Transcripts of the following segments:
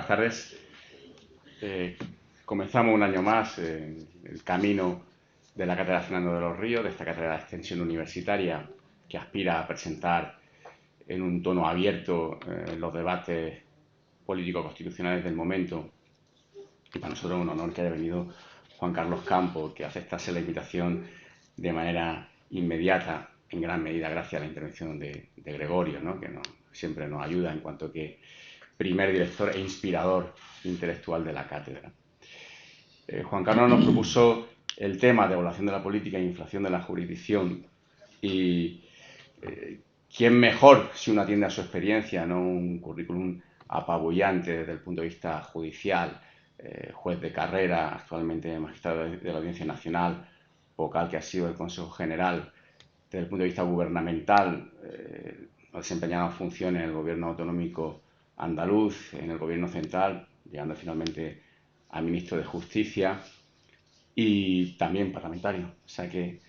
buenas tardes. Comenzamos un año más el camino de la Cátedra Fernando de los Ríos, de esta cátedra de extensión universitaria que aspira a presentar en un tono abierto los debates político-constitucionales del momento. Y para nosotros es un honor que haya venido Juan Carlos Campos, que aceptase la invitación de manera inmediata, en gran medida gracias a la intervención de Gregorio, ¿no? Que siempre nos ayuda en cuanto que primer director e inspirador intelectual de la cátedra. Juan Carlos nos propuso el tema de evaluación de la política e inflación de la jurisdicción y quién mejor si uno atiende a su experiencia, no un currículum apabullante desde el punto de vista judicial, juez de carrera, actualmente magistrado de la Audiencia Nacional, vocal que ha sido del Consejo General, desde el punto de vista gubernamental, ha desempeñado funciones en el gobierno autonómico andaluz, en el gobierno central, llegando finalmente a ministro de Justicia y también parlamentario. O sea que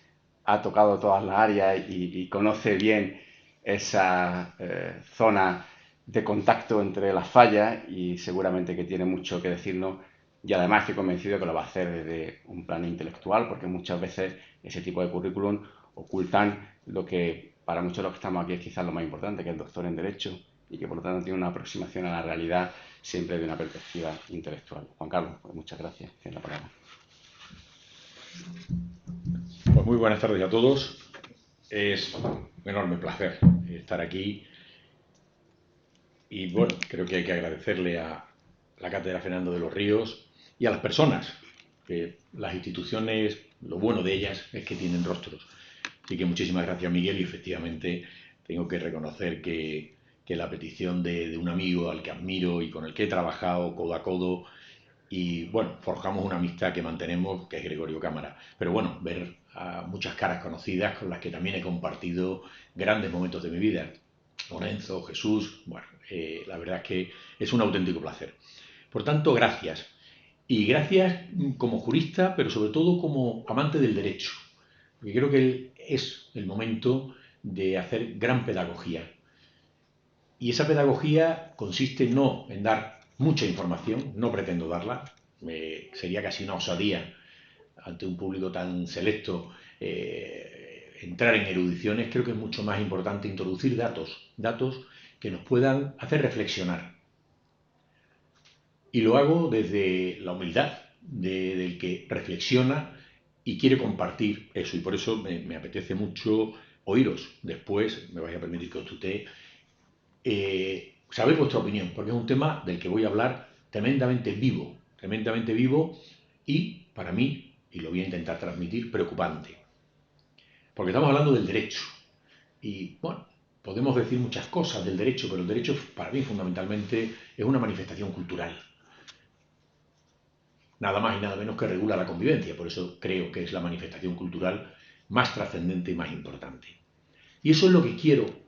ha tocado todas las áreas y conoce bien esa zona de contacto entre las fallas y seguramente que tiene mucho que decirnos y además estoy convencido que lo va a hacer desde un plano intelectual porque muchas veces ese tipo de currículum ocultan lo que para muchos de los que estamos aquí es quizás lo más importante, que es doctor en Derecho y que por lo tanto tiene una aproximación a la realidad siempre de una perspectiva intelectual. Juan Carlos, pues muchas gracias. Tiene la palabra. Pues muy buenas tardes a todos. Es un enorme placer estar aquí y bueno, creo que hay que agradecerle a la Cátedra Fernando de los Ríos y a las personas, que las instituciones, lo bueno de ellas es que tienen rostros. Así que muchísimas gracias, Miguel, y efectivamente tengo que reconocer que la petición de un amigo al que admiro y con el que he trabajado codo a codo y bueno, forjamos una amistad que mantenemos, que es Gregorio Cámara. Pero bueno, ver a muchas caras conocidas con las que también he compartido grandes momentos de mi vida. Lorenzo, Jesús, bueno, la verdad es que es un auténtico placer. Por tanto, gracias. Y gracias como jurista, pero sobre todo como amante del derecho. Porque creo que es el momento de hacer gran pedagogía. Y esa pedagogía consiste no en dar mucha información, no pretendo darla, sería casi una osadía ante un público tan selecto entrar en erudiciones. Creo que es mucho más importante introducir datos que nos puedan hacer reflexionar. Y lo hago desde la humildad del que reflexiona y quiere compartir eso. Y por eso me apetece mucho oíros. Después me vais a permitir que os tutee. Saber vuestra opinión, porque es un tema del que voy a hablar tremendamente vivo y, para mí, y lo voy a intentar transmitir, preocupante. Porque estamos hablando del derecho. Y, bueno, podemos decir muchas cosas del derecho, pero el derecho, para mí, fundamentalmente, es una manifestación cultural. Nada más y nada menos que regula la convivencia, por eso creo que es la manifestación cultural más trascendente y más importante. Y eso es lo que quiero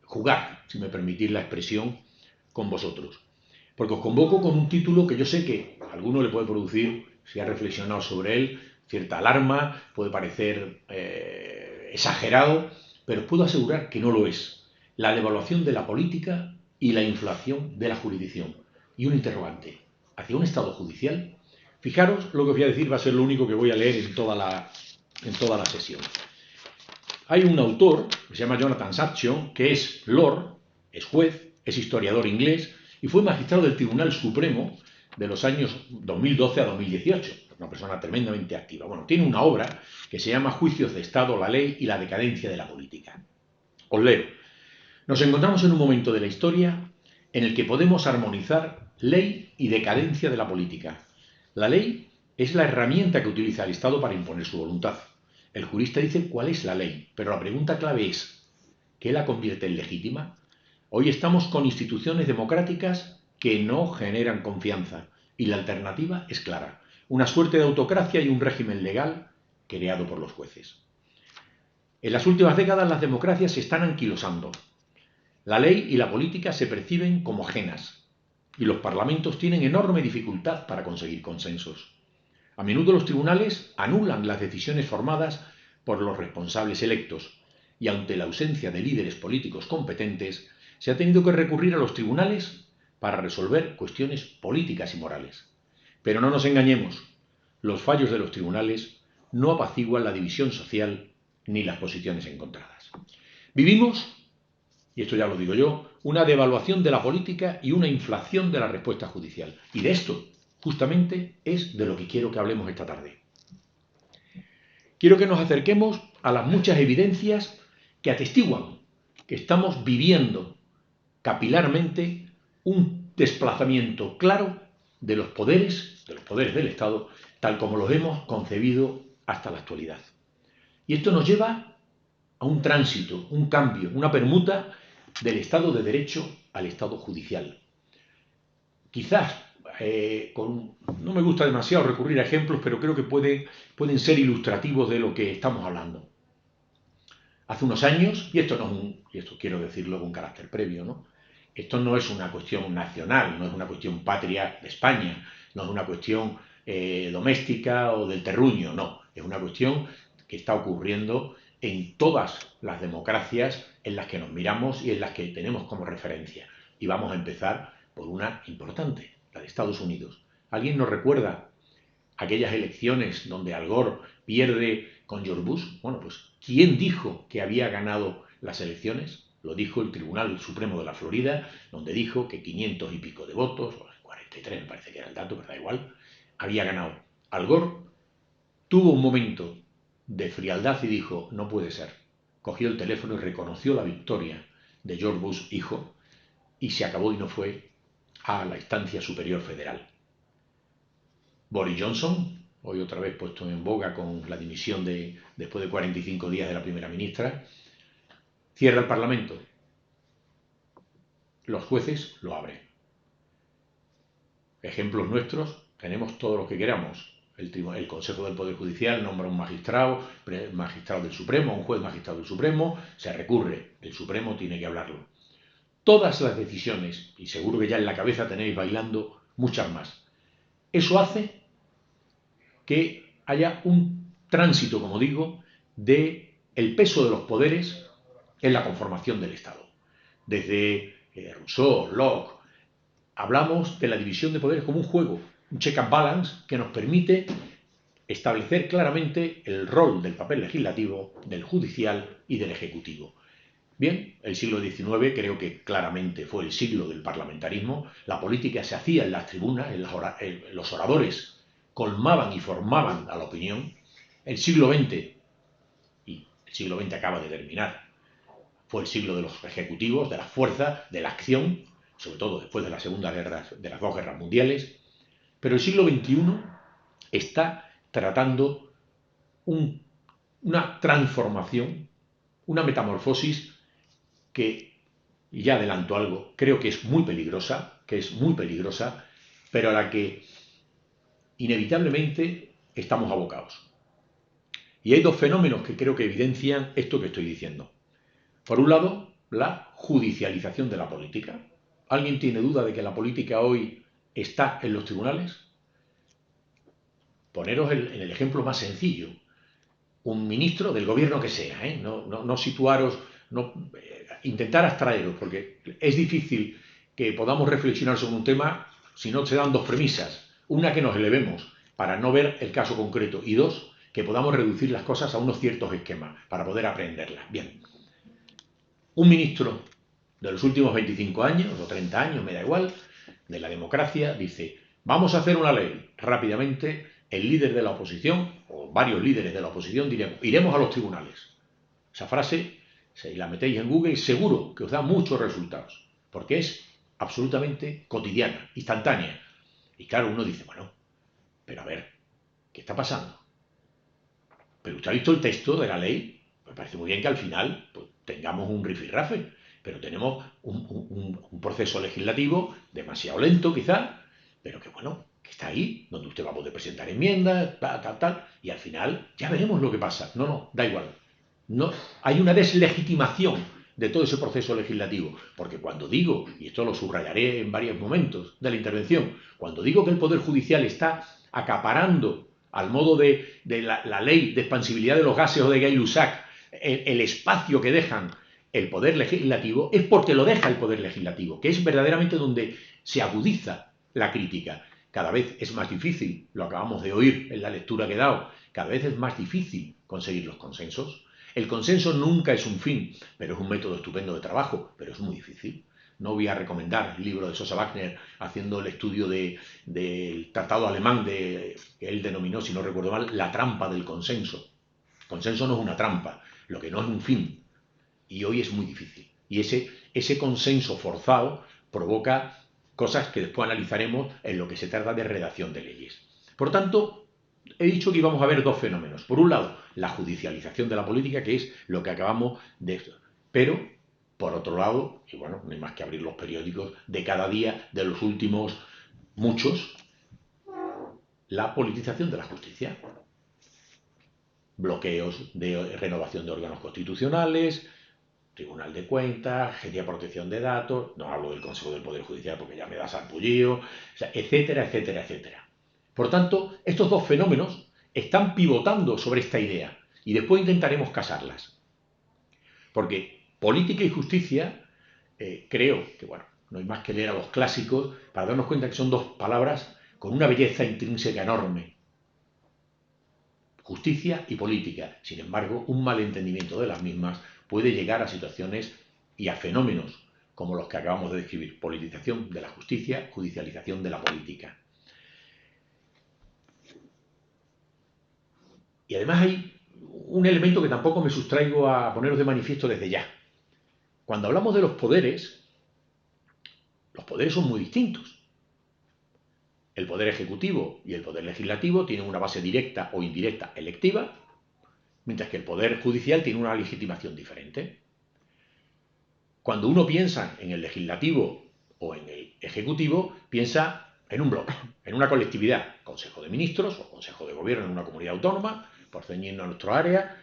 jugar, si me permitís la expresión, con vosotros. Porque os convoco con un título que yo sé que a alguno le puede producir, si ha reflexionado sobre él, cierta alarma, puede parecer exagerado, pero os puedo asegurar que no lo es. La devaluación de la política y la inflación de la jurisdicción. Y un interrogante, ¿hacia un Estado judicial? Fijaros, lo que os voy a decir va a ser lo único que voy a leer en toda la sesión. Hay un autor que se llama Jonathan Saftion, que es lord, es juez, es historiador inglés y fue magistrado del Tribunal Supremo de los años 2012 a 2018. Una persona tremendamente activa. Bueno, tiene una obra que se llama Juicios de Estado, la ley y la decadencia de la política. Os leo. Nos encontramos en un momento de la historia en el que podemos armonizar ley y decadencia de la política. La ley es la herramienta que utiliza el Estado para imponer su voluntad. El jurista dice cuál es la ley, pero la pregunta clave es, ¿qué la convierte en legítima? Hoy estamos con instituciones democráticas que no generan confianza y la alternativa es clara, una suerte de autocracia y un régimen legal creado por los jueces. En las últimas décadas las democracias se están anquilosando. La ley y la política se perciben como ajenas y los parlamentos tienen enorme dificultad para conseguir consensos. A menudo los tribunales anulan las decisiones formadas por los responsables electos y ante la ausencia de líderes políticos competentes se ha tenido que recurrir a los tribunales para resolver cuestiones políticas y morales. Pero no nos engañemos, los fallos de los tribunales no apaciguan la división social ni las posiciones encontradas. Vivimos, y esto ya lo digo yo, una devaluación de la política y una inflación de la respuesta judicial. Y de esto, justamente, es de lo que quiero que hablemos esta tarde. Quiero que nos acerquemos a las muchas evidencias que atestiguan que estamos viviendo capilarmente un desplazamiento claro de los poderes del Estado, tal como los hemos concebido hasta la actualidad. Y esto nos lleva a un tránsito, un cambio, una permuta del Estado de Derecho al Estado judicial. Quizás, no me gusta demasiado recurrir a ejemplos, pero creo que pueden ser ilustrativos de lo que estamos hablando. Hace unos años, y esto quiero decirlo con carácter previo, ¿no? Esto no es una cuestión nacional, no es una cuestión patria de España, no es una cuestión doméstica o del terruño, no. Es una cuestión que está ocurriendo en todas las democracias en las que nos miramos y en las que tenemos como referencia. Y vamos a empezar por una importante, la de Estados Unidos. ¿Alguien nos recuerda aquellas elecciones donde Al Gore pierde con George Bush? Bueno, pues, ¿quién dijo que había ganado las elecciones? Lo dijo el Tribunal Supremo de la Florida, donde dijo que 500 y pico de votos, o 43 me parece que era el dato, pero da igual, había ganado. Al Gore tuvo un momento de frialdad y dijo, no puede ser. Cogió el teléfono y reconoció la victoria de George Bush, hijo, y se acabó y no fue a la instancia superior federal. Boris Johnson, hoy otra vez puesto en boga con la dimisión después de 45 días de la primera ministra, cierra el Parlamento. Los jueces lo abren. Ejemplos nuestros tenemos todos los que queramos. El Consejo del Poder Judicial nombra un magistrado del Supremo, un juez magistrado del Supremo, se recurre, el Supremo tiene que hablarlo. Todas las decisiones, y seguro que ya en la cabeza tenéis bailando muchas más. Eso hace que haya un tránsito, como digo, del peso de los poderes en la conformación del Estado. Desde Rousseau, Locke, hablamos de la división de poderes como un juego, un check and balance que nos permite establecer claramente el rol del papel legislativo, del judicial y del ejecutivo. Bien, el siglo XIX creo que claramente fue el siglo del parlamentarismo. La política se hacía en las tribunas, los oradores colmaban y formaban a la opinión. El siglo XX, y el siglo XX acaba de terminar, fue el siglo de los ejecutivos, de la fuerza, de la acción, sobre todo después de las dos guerras mundiales. Pero el siglo XXI está tratando una transformación, una metamorfosis que, y ya adelanto algo, creo que es muy peligrosa, pero a la que inevitablemente estamos abocados. Y hay dos fenómenos que creo que evidencian esto que estoy diciendo. Por un lado, la judicialización de la política. ¿Alguien tiene duda de que la política hoy está en los tribunales? Poneros en el ejemplo más sencillo. Un ministro del gobierno que sea, no situaros, intentar abstraeros, porque es difícil que podamos reflexionar sobre un tema si no se dan dos premisas. Una, que nos elevemos para no ver el caso concreto, y dos, que podamos reducir las cosas a unos ciertos esquemas para poder aprenderlas. Bien, un ministro de los últimos 25 años o 30 años, me da igual, de la democracia, dice, vamos a hacer una ley. Rápidamente, el líder de la oposición, o varios líderes de la oposición, diremos, iremos a los tribunales. Esa frase, si la metéis en Google, seguro que os da muchos resultados, porque es absolutamente cotidiana, instantánea. Y claro, uno dice, bueno, pero a ver, ¿qué está pasando? ¿Pero usted ha visto el texto de la ley? Me parece muy bien que al final pues, tengamos un rifirrafe, pero tenemos un proceso legislativo demasiado lento quizá, pero que bueno, que está ahí, donde usted va a poder presentar enmiendas, tal, y al final ya veremos lo que pasa. No, da igual. No, hay una deslegitimación de todo ese proceso legislativo, porque cuando digo, y esto lo subrayaré en varios momentos de la intervención, cuando digo que el Poder Judicial está acaparando, al modo de la ley de expansibilidad de los gases o de Gay-Lussac, el espacio que dejan el Poder Legislativo, es porque lo deja el Poder Legislativo, que es verdaderamente donde se agudiza la crítica. Cada vez es más difícil, lo acabamos de oír en la lectura que he dado, cada vez es más difícil conseguir los consensos. El consenso nunca es un fin, pero es un método estupendo de trabajo, pero es muy difícil. No voy a recomendar el libro de Sosa Wagner haciendo el estudio del tratado alemán que él denominó, si no recuerdo mal, la trampa del consenso. El consenso no es una trampa, lo que no es un fin. Y hoy es muy difícil. Y ese consenso forzado provoca cosas que después analizaremos en lo que se trata de redacción de leyes. Por tanto, he dicho que íbamos a ver dos fenómenos. Por un lado, la judicialización de la política, que es lo que acabamos de... Pero, por otro lado, y bueno, no hay más que abrir los periódicos de cada día, de los últimos muchos, la politización de la justicia. Bloqueos de renovación de órganos constitucionales, Tribunal de Cuentas, Agencia de Protección de Datos, no hablo del Consejo del Poder Judicial porque ya me da sarpullido, o sea, etcétera, etcétera, etcétera. Por tanto, estos dos fenómenos están pivotando sobre esta idea y después intentaremos casarlas. Porque política y justicia, creo que, bueno, no hay más que leer a los clásicos para darnos cuenta que son dos palabras con una belleza intrínseca enorme. Justicia y política. Sin embargo, un malentendimiento de las mismas puede llegar a situaciones y a fenómenos como los que acabamos de describir. Politización de la justicia, judicialización de la política. Y además hay un elemento que tampoco me sustraigo a poneros de manifiesto desde ya. Cuando hablamos de los poderes son muy distintos. El poder ejecutivo y el poder legislativo tienen una base directa o indirecta electiva, mientras que el poder judicial tiene una legitimación diferente. Cuando uno piensa en el legislativo o en el ejecutivo, piensa en un bloque, en una colectividad, Consejo de Ministros o Consejo de Gobierno en una comunidad autónoma, por ceñirnos a nuestra área,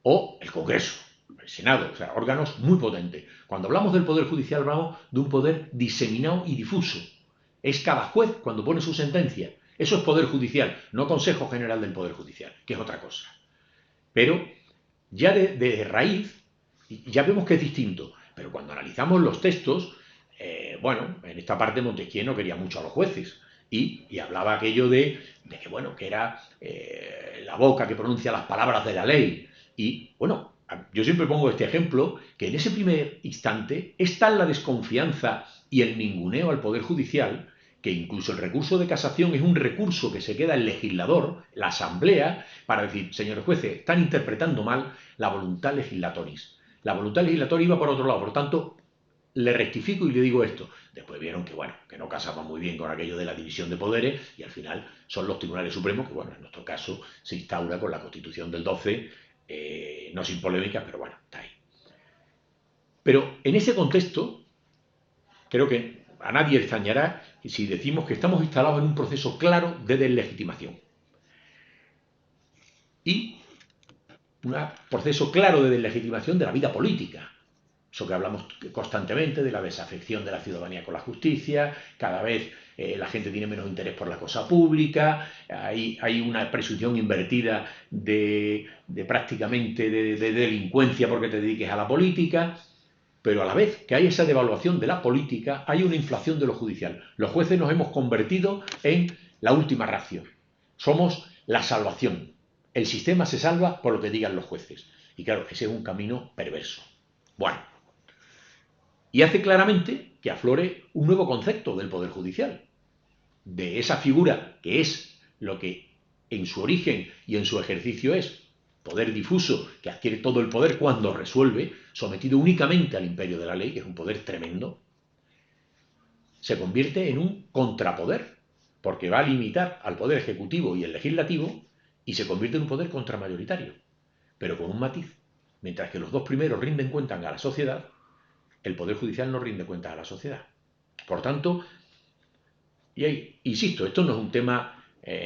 o el Congreso, el Senado, o sea, órganos muy potentes. Cuando hablamos del poder judicial hablamos de un poder diseminado y difuso. Es cada juez cuando pone su sentencia. Eso es poder judicial, no Consejo General del Poder Judicial, que es otra cosa. Pero ya de raíz, ya vemos que es distinto. Pero cuando analizamos los textos, bueno, en esta parte Montesquieu no quería mucho a los jueces. Y hablaba aquello de que, bueno, que era la boca que pronuncia las palabras de la ley. Y, bueno, yo siempre pongo este ejemplo, que en ese primer instante es tal la desconfianza y el ninguneo al Poder Judicial, que incluso el recurso de casación es un recurso que se queda el legislador, la asamblea, para decir, señores jueces, están interpretando mal la voluntad legislatoris. La voluntad legislatoria iba por otro lado, por tanto, le rectifico y le digo esto. Después vieron que, bueno, que no casaba muy bien con aquello de la división de poderes y al final son los tribunales supremos, que, bueno, en nuestro caso se instaura con la Constitución del 12, no sin polémica, pero bueno, está ahí. Pero en ese contexto, creo que a nadie extrañará si decimos que estamos instalados en un proceso claro de deslegitimación. Y un proceso claro de deslegitimación de la vida política. Eso que hablamos constantemente de la desafección de la ciudadanía con la justicia, cada vez la gente tiene menos interés por la cosa pública, hay una presunción invertida de prácticamente de delincuencia porque te dediques a la política. Pero a la vez que hay esa devaluación de la política, hay una inflación de lo judicial. Los jueces nos hemos convertido en la última ratio. Somos la salvación. El sistema se salva por lo que digan los jueces. Y claro, ese es un camino perverso. Bueno, y hace claramente que aflore un nuevo concepto del Poder Judicial. De esa figura que es lo que en su origen y en su ejercicio es poder difuso que adquiere todo el poder cuando resuelve, sometido únicamente al imperio de la ley, que es un poder tremendo, se convierte en un contrapoder, porque va a limitar al poder ejecutivo y el legislativo y se convierte en un poder contramayoritario, pero con un matiz. Mientras que los dos primeros rinden cuentas a la sociedad, el Poder Judicial no rinde cuentas a la sociedad. Por tanto, y ahí, insisto, esto no es un tema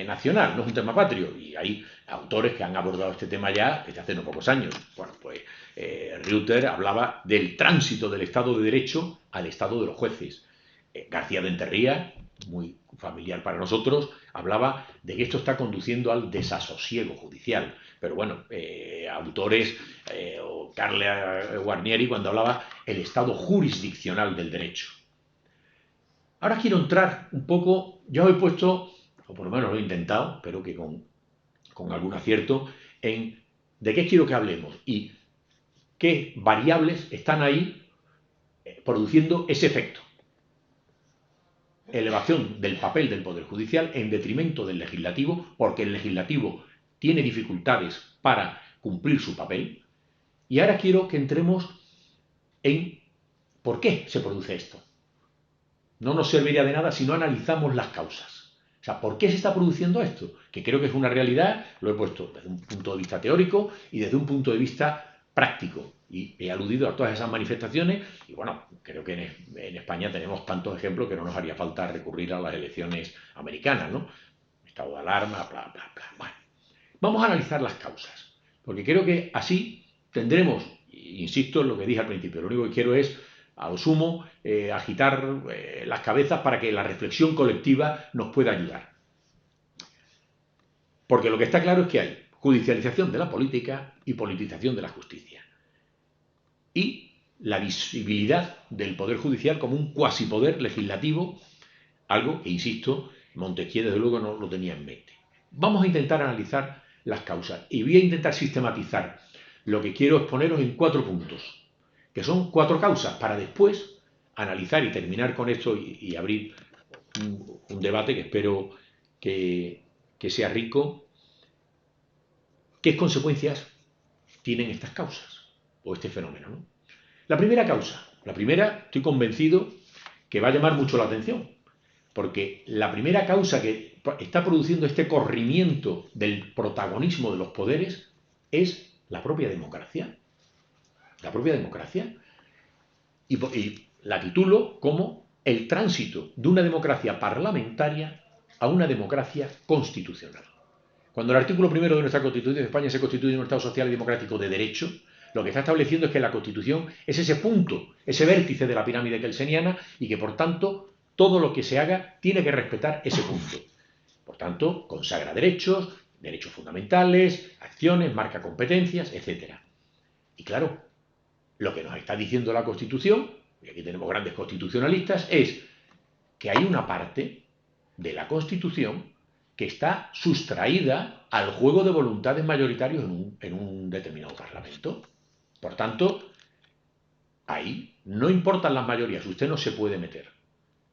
nacional, no es un tema patrio, y hay autores que han abordado este tema ya desde hace no pocos años. Bueno, pues Reuter hablaba del tránsito del Estado de Derecho al Estado de los jueces. García de Enterría, muy familiar para nosotros, hablaba de que esto está conduciendo al desasosiego judicial. Pero bueno, autores, o Carle Guarnieri, cuando hablaba el Estado jurisdiccional del derecho. Ahora quiero entrar un poco, ya os he puesto, o por lo menos lo he intentado, pero que con algún acierto, en de qué quiero que hablemos y qué variables están ahí produciendo ese efecto. Elevación del papel del Poder Judicial en detrimento del Legislativo, porque el Legislativo tiene dificultades para cumplir su papel. Y ahora quiero que entremos en por qué se produce esto. No nos serviría de nada si no analizamos las causas. O sea, ¿por qué se está produciendo esto? Que creo que es una realidad, lo he puesto desde un punto de vista teórico y desde un punto de vista práctico. Y he aludido a todas esas manifestaciones y bueno, creo que en España tenemos tantos ejemplos que no nos haría falta recurrir a las elecciones americanas, ¿no? Estado de alarma, bla, bla, bla. Bueno, vamos a analizar las causas, porque creo que así tendremos, insisto en lo que dije al principio, lo único que quiero es a lo sumo, agitar las cabezas para que la reflexión colectiva nos pueda ayudar. Porque lo que está claro es que hay judicialización de la política y politización de la justicia. Y la visibilidad del Poder Judicial como un cuasipoder legislativo, algo que, insisto, Montesquieu desde luego no lo tenía en mente. Vamos a intentar analizar las causas y voy a intentar sistematizar lo que quiero exponeros en 4 puntos, que son 4 causas, para después analizar y terminar con esto y abrir un debate que espero que sea rico. ¿Qué consecuencias tienen estas causas o este fenómeno, ¿no? La primera causa, estoy convencido que va a llamar mucho la atención, porque la primera causa que está produciendo este corrimiento del protagonismo de los poderes es la propia democracia. La propia democracia. Y la titulo como el tránsito de una democracia parlamentaria a una democracia constitucional. Cuando el artículo 1 de nuestra Constitución de España se constituye en un Estado social y democrático de derecho, lo que está estableciendo es que la Constitución es ese punto, ese vértice de la pirámide kelseniana y que, por tanto, todo lo que se haga tiene que respetar ese punto. Por tanto, consagra derechos, derechos fundamentales, acciones, marca competencias, etc. Y claro, lo que nos está diciendo la Constitución, y aquí tenemos grandes constitucionalistas, es que hay una parte de la Constitución que está sustraída al juego de voluntades mayoritarios en un determinado Parlamento. Por tanto, ahí no importan las mayorías, usted no se puede meter.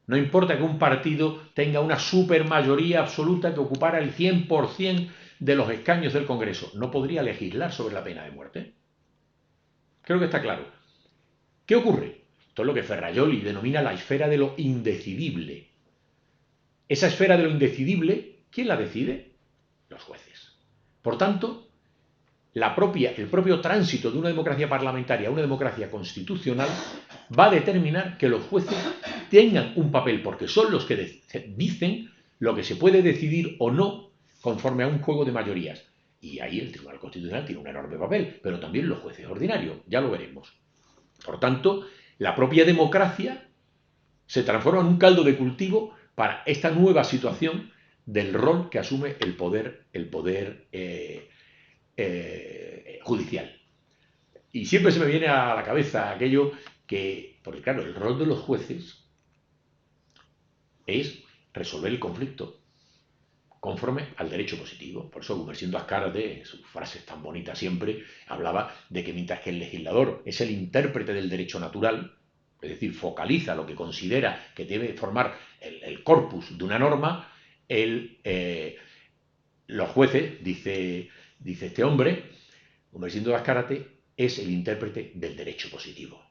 No importa que un partido tenga una supermayoría absoluta que ocupara el 100% de los escaños del Congreso. No podría legislar sobre la pena de muerte. Creo que está claro. ¿Qué ocurre? Esto es lo que Ferrajoli denomina la esfera de lo indecidible. Esa esfera de lo indecidible, ¿quién la decide? Los jueces. Por tanto, el propio tránsito de una democracia parlamentaria a una democracia constitucional va a determinar que los jueces tengan un papel, porque son los que dicen lo que se puede decidir o no conforme a un juego de mayorías. Y ahí el Tribunal Constitucional tiene un enorme papel, pero también los jueces ordinarios, ya lo veremos. Por tanto, la propia democracia se transforma en un caldo de cultivo para esta nueva situación del rol que asume el poder judicial. Y siempre se me viene a la cabeza aquello que, porque claro, el rol de los jueces es resolver el conflicto conforme al derecho positivo. Por eso Gumersindo Azcárate, en sus frases tan bonitas siempre, hablaba de que mientras que el legislador es el intérprete del derecho natural, es decir, focaliza lo que considera que debe formar el corpus de una norma, los jueces, dice este hombre, Gumersindo Azcárate, es el intérprete del derecho positivo.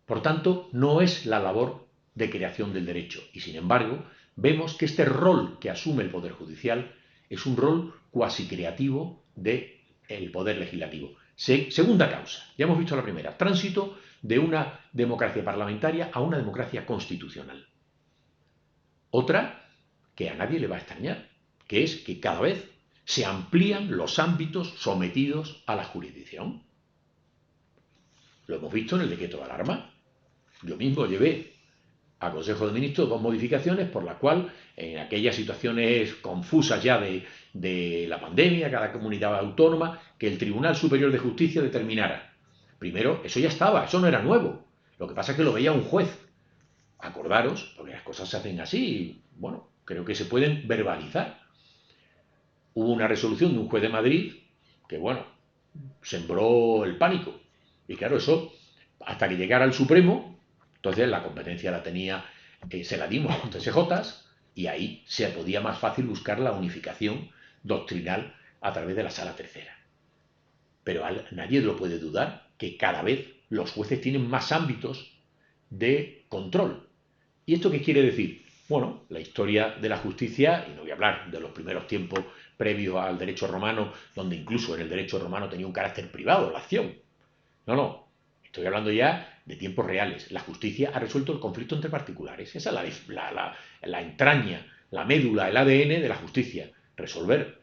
Por tanto, no es la labor de creación del derecho. Y sin embargo, vemos que este rol que asume el Poder Judicial es un rol cuasi creativo del Poder Legislativo. Segunda causa, ya hemos visto la primera, tránsito de una democracia parlamentaria a una democracia constitucional. Otra, que a nadie le va a extrañar, que es que cada vez se amplían los ámbitos sometidos a la jurisdicción. Lo hemos visto en el decreto de alarma. Yo mismo llevé a Consejo de Ministros 2 modificaciones por la cual en aquellas situaciones confusas ya de la pandemia, cada comunidad autónoma, que el Tribunal Superior de Justicia determinara. Primero, eso ya estaba, eso no era nuevo. Lo que pasa es que lo veía un juez. acordaros, porque las cosas se hacen así, y, bueno, creo que se pueden verbalizar. Hubo una resolución de un juez de Madrid que, bueno, sembró el pánico. Y claro, eso, hasta que llegara al Supremo, entonces la competencia la tenía, se la dimos a los TSJs, y ahí se podía más fácil buscar la unificación doctrinal a través de la Sala Tercera. Pero nadie lo puede dudar que cada vez los jueces tienen más ámbitos de control. ¿Y esto qué quiere decir? Bueno, la historia de la justicia, y no voy a hablar de los primeros tiempos previos al derecho romano, donde incluso en el derecho romano tenía un carácter privado la acción. No, no, estoy hablando ya de tiempos reales. La justicia ha resuelto el conflicto entre particulares. Esa es la entraña, la médula, el ADN de la justicia. Resolver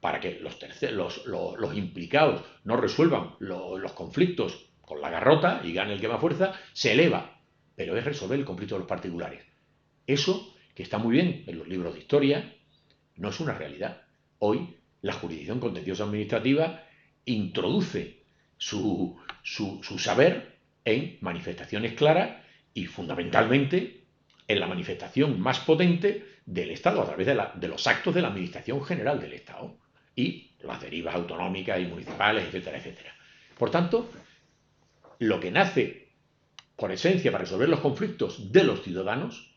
para que los implicados no resuelvan los conflictos con la garrota y gane el que más fuerza, se eleva. Pero es resolver el conflicto de los particulares. Eso, que está muy bien en los libros de historia, no es una realidad. Hoy, la jurisdicción contenciosa administrativa introduce su saber en manifestaciones claras y, fundamentalmente, en la manifestación más potente del Estado, a través de los actos de la Administración General del Estado y las derivas autonómicas y municipales, etcétera, etcétera. Por tanto, lo que nace por esencia para resolver los conflictos de los ciudadanos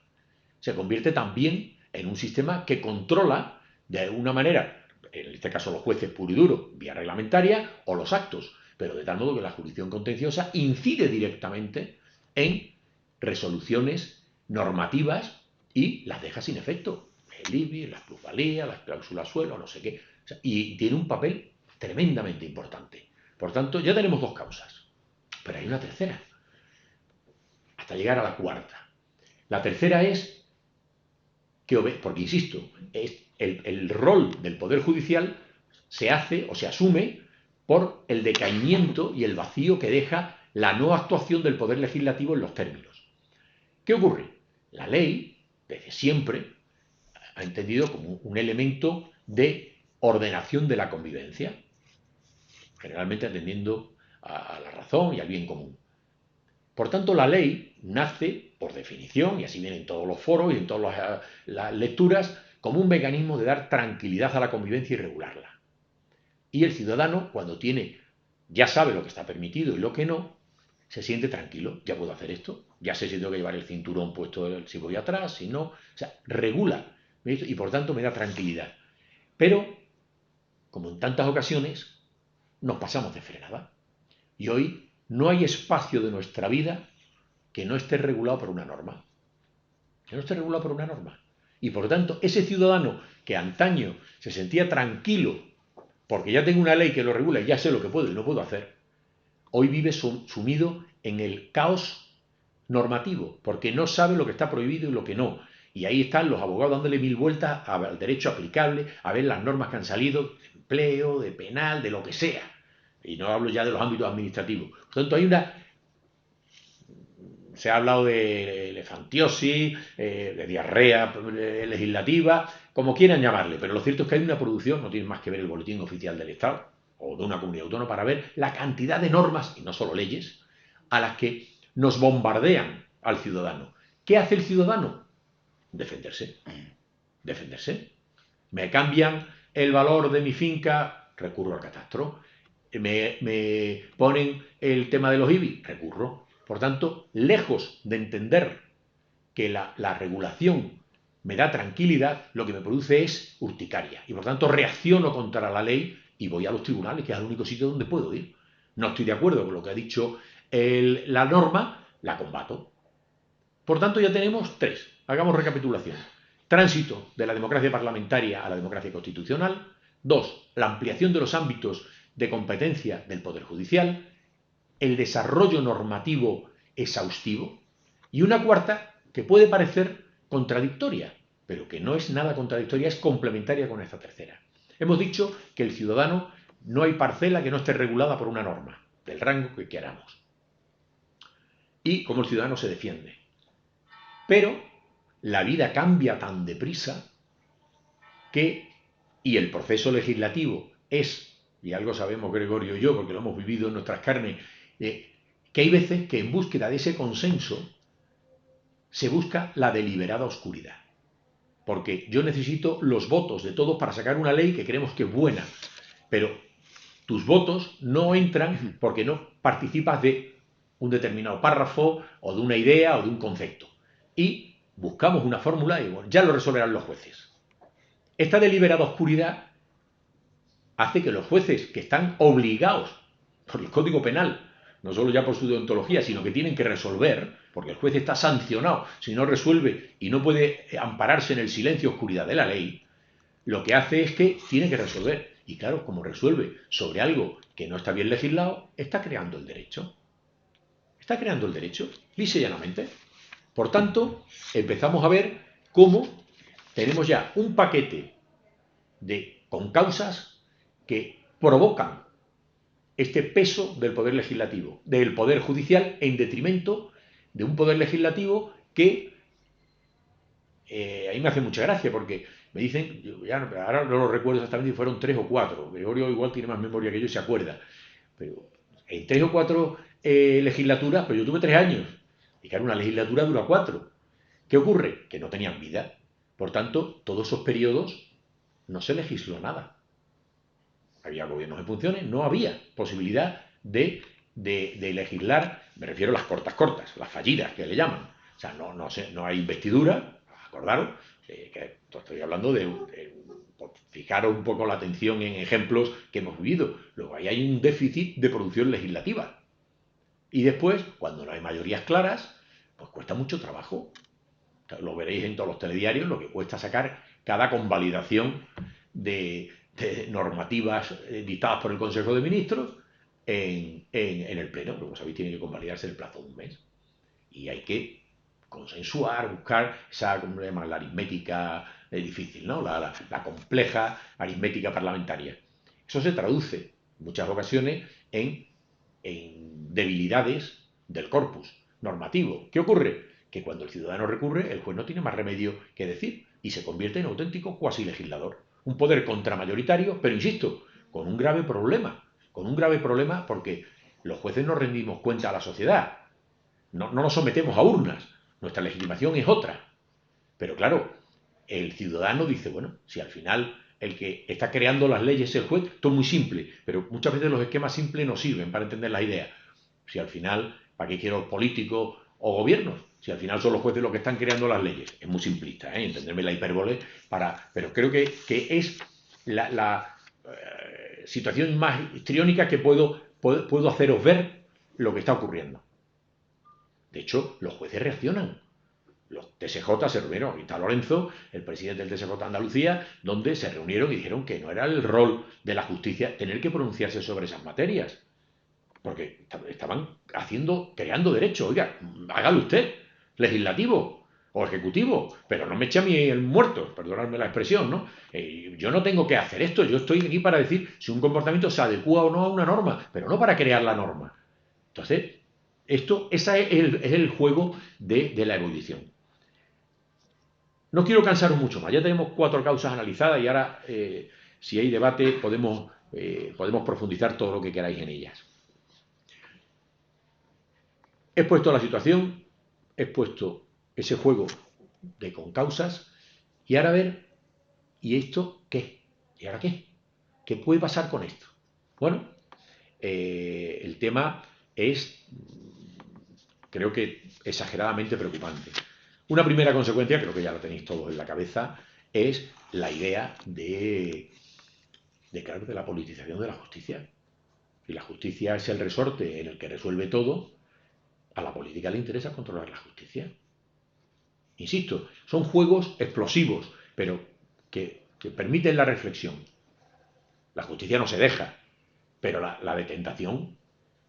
se convierte también en un sistema que controla de una manera, en este caso los jueces puro y duro, vía reglamentaria, o los actos, pero de tal modo que la jurisdicción contenciosa incide directamente en resoluciones normativas y las deja sin efecto. El IBI, las plusvalías, las cláusulas suelo, no sé qué. O sea, y tiene un papel tremendamente importante. Por tanto, ya tenemos dos causas, pero hay una tercera, hasta llegar a la cuarta. La tercera es que, porque insisto, el rol del Poder Judicial se hace o se asume por el decaimiento y el vacío que deja la no actuación del Poder Legislativo en los términos. ¿Qué ocurre? La ley, desde siempre, ha entendido como un elemento de ordenación de la convivencia, generalmente atendiendo a la razón y al bien común. Por tanto, la ley nace, por definición, y así viene en todos los foros y en todas las lecturas, como un mecanismo de dar tranquilidad a la convivencia y regularla. Y el ciudadano, cuando ya sabe lo que está permitido y lo que no, se siente tranquilo. Ya puedo hacer esto, ya sé si tengo que llevar el cinturón puesto, si voy atrás, si no. O sea, regula y por tanto me da tranquilidad. Pero, como en tantas ocasiones, nos pasamos de frenada. Y hoy no hay espacio de nuestra vida que no esté regulado por una norma. Que no esté regulado por una norma. Y por lo tanto, ese ciudadano que antaño se sentía tranquilo porque ya tengo una ley que lo regula y ya sé lo que puedo y no puedo hacer, hoy vive sumido en el caos normativo, porque no sabe lo que está prohibido y lo que no. Y ahí están los abogados dándole mil vueltas al derecho aplicable, a ver las normas que han salido, de empleo, de penal, de lo que sea. Y no hablo ya de los ámbitos administrativos. Por tanto, se ha hablado de elefantiosis, de diarrea legislativa, como quieran llamarle, pero lo cierto es que hay una producción, no tiene más que ver el boletín oficial del Estado o de una comunidad autónoma para ver la cantidad de normas, y no solo leyes, a las que nos bombardean al ciudadano. ¿Qué hace el ciudadano? Defenderse. Defenderse. Me cambian el valor de mi finca, recurro al catastro. Me ponen el tema de los IBI, recurro. Por tanto, lejos de entender que la regulación me da tranquilidad, lo que me produce es urticaria. Y por tanto reacciono contra la ley y voy a los tribunales, que es el único sitio donde puedo ir. No estoy de acuerdo con lo que ha dicho la norma, la combato. Por tanto, ya tenemos tres. Hagamos recapitulación. Tránsito de la democracia parlamentaria a la democracia constitucional. 2. La ampliación de los ámbitos de competencia del Poder Judicial. El desarrollo normativo exhaustivo. Y una cuarta que puede parecer contradictoria, pero que no es nada contradictoria, es complementaria con esta tercera. Hemos dicho que el ciudadano no hay parcela que no esté regulada por una norma, del rango que queramos. Y cómo el ciudadano se defiende. Pero la vida cambia tan deprisa y el proceso legislativo es, y algo sabemos Gregorio y yo, porque lo hemos vivido en nuestras carnes, que hay veces que en búsqueda de ese consenso se busca la deliberada oscuridad. Porque yo necesito los votos de todos para sacar una ley que creemos que es buena. Pero tus votos no entran porque no participas de un determinado párrafo o de una idea o de un concepto. Y buscamos una fórmula y bueno, ya lo resolverán los jueces. Esta deliberada oscuridad hace que los jueces, que están obligados por el Código Penal, no solo ya por su deontología, sino que tienen que resolver, porque el juez está sancionado si no resuelve y no puede ampararse en el silencio y oscuridad de la ley, lo que hace es que tiene que resolver. Y claro, como resuelve sobre algo que no está bien legislado, está creando el derecho. Está creando el derecho, lisa y llanamente. Por tanto, empezamos a ver cómo tenemos ya un paquete con causas que provocan este peso del poder legislativo, del poder judicial, en detrimento de un poder legislativo que a mí me hace mucha gracia porque me dicen, ahora no lo recuerdo exactamente si fueron 3 o 4, Gregorio igual tiene más memoria que yo y se acuerda, pero en 3 o 4 legislaturas, pues yo tuve 3 años, y claro, una legislatura dura 4. ¿Qué ocurre? Que no tenían vida. Por tanto, todos esos periodos no se legisló nada. Había gobiernos en funciones, no había posibilidad de legislar, me refiero a las cortas, las fallidas que le llaman. O sea, no hay investidura, acordaros, que estoy hablando fijaros un poco la atención en ejemplos que hemos vivido. Luego ahí hay un déficit de producción legislativa. Y después, cuando no hay mayorías claras, pues cuesta mucho trabajo. Lo veréis en todos los telediarios, lo que cuesta sacar cada convalidación de normativas dictadas por el Consejo de Ministros en el Pleno. Como sabéis, tiene que convalidarse en el plazo de un mes. Y hay que consensuar, buscar esa, ¿cómo le llaman? La aritmética difícil, ¿no? La compleja aritmética parlamentaria. Eso se traduce en muchas ocasiones en debilidades del corpus normativo. ¿Qué ocurre? Que cuando el ciudadano recurre, el juez no tiene más remedio que decir y se convierte en auténtico cuasi legislador. Un poder contramayoritario, pero insisto, con un grave problema. Con un grave problema porque los jueces no rendimos cuenta a la sociedad. No nos sometemos a urnas. Nuestra legitimación es otra. Pero claro, el ciudadano dice, bueno, si al final el que está creando las leyes es el juez, todo es muy simple, pero muchas veces los esquemas simples no sirven para entender las ideas. Si al final, ¿para qué quiero políticos o gobiernos? Si al final son los jueces los que están creando las leyes. Es muy simplista, entenderme la hipérbole, pero creo que es la situación más histriónica que puedo haceros ver lo que está ocurriendo. De hecho, los jueces reaccionan. Los TSJ se reunieron, aquí está Lorenzo, el presidente del TSJ de Andalucía, donde se reunieron y dijeron que no era el rol de la justicia tener que pronunciarse sobre esas materias. Porque estaban creando derecho. Oiga, hágalo usted, legislativo o ejecutivo, pero no me eche a mí el muerto, perdonadme la expresión, ¿no? Yo no tengo que hacer esto, yo estoy aquí para decir si un comportamiento se adecua o no a una norma, pero no para crear la norma. Entonces, ese es el juego de la ebullición. No quiero cansaros mucho más, ya tenemos 4 causas analizadas y ahora, si hay debate, podemos profundizar todo lo que queráis en ellas. He expuesto la situación, he expuesto ese juego de concausas y ahora a ver, ¿y esto qué? ¿Y ahora qué? ¿Qué puede pasar con esto? Bueno, el tema es, creo que exageradamente preocupante. Una primera consecuencia, creo que ya la tenéis todos en la cabeza, es la idea de la politización de la justicia. Si la justicia es el resorte en el que resuelve todo, a la política le interesa controlar la justicia. Insisto, son juegos explosivos, pero que permiten la reflexión. La justicia no se deja, pero la de tentación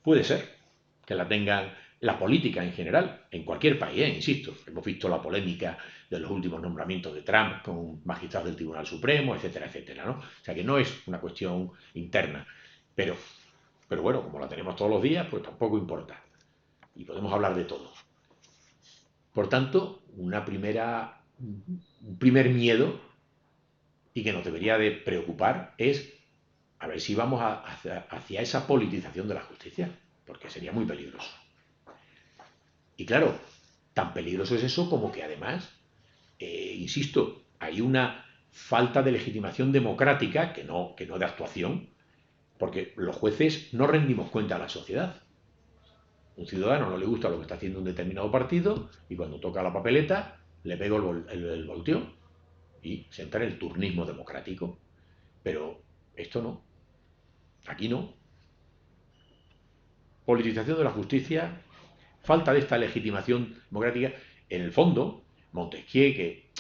puede ser que la tengan la política en general, en cualquier país, insisto. Hemos visto la polémica de los últimos nombramientos de Trump con magistrados del Tribunal Supremo, etcétera, etcétera, ¿no? O sea que no es una cuestión interna, pero bueno, como la tenemos todos los días, pues tampoco importa. Y podemos hablar de todo. Por tanto, un primer miedo, y que nos debería de preocupar, es a ver si vamos hacia esa politización de la justicia, porque sería muy peligroso. Y claro, tan peligroso es eso como que además, insisto, hay una falta de legitimación democrática, que no de actuación, porque los jueces no rendimos cuenta a la sociedad. Un ciudadano no le gusta lo que está haciendo un determinado partido y cuando toca la papeleta le pego el volteo y se entra en el turnismo democrático. Pero esto no. Aquí no. Politización de la justicia, falta de esta legitimación democrática. En el fondo, Montesquieu, que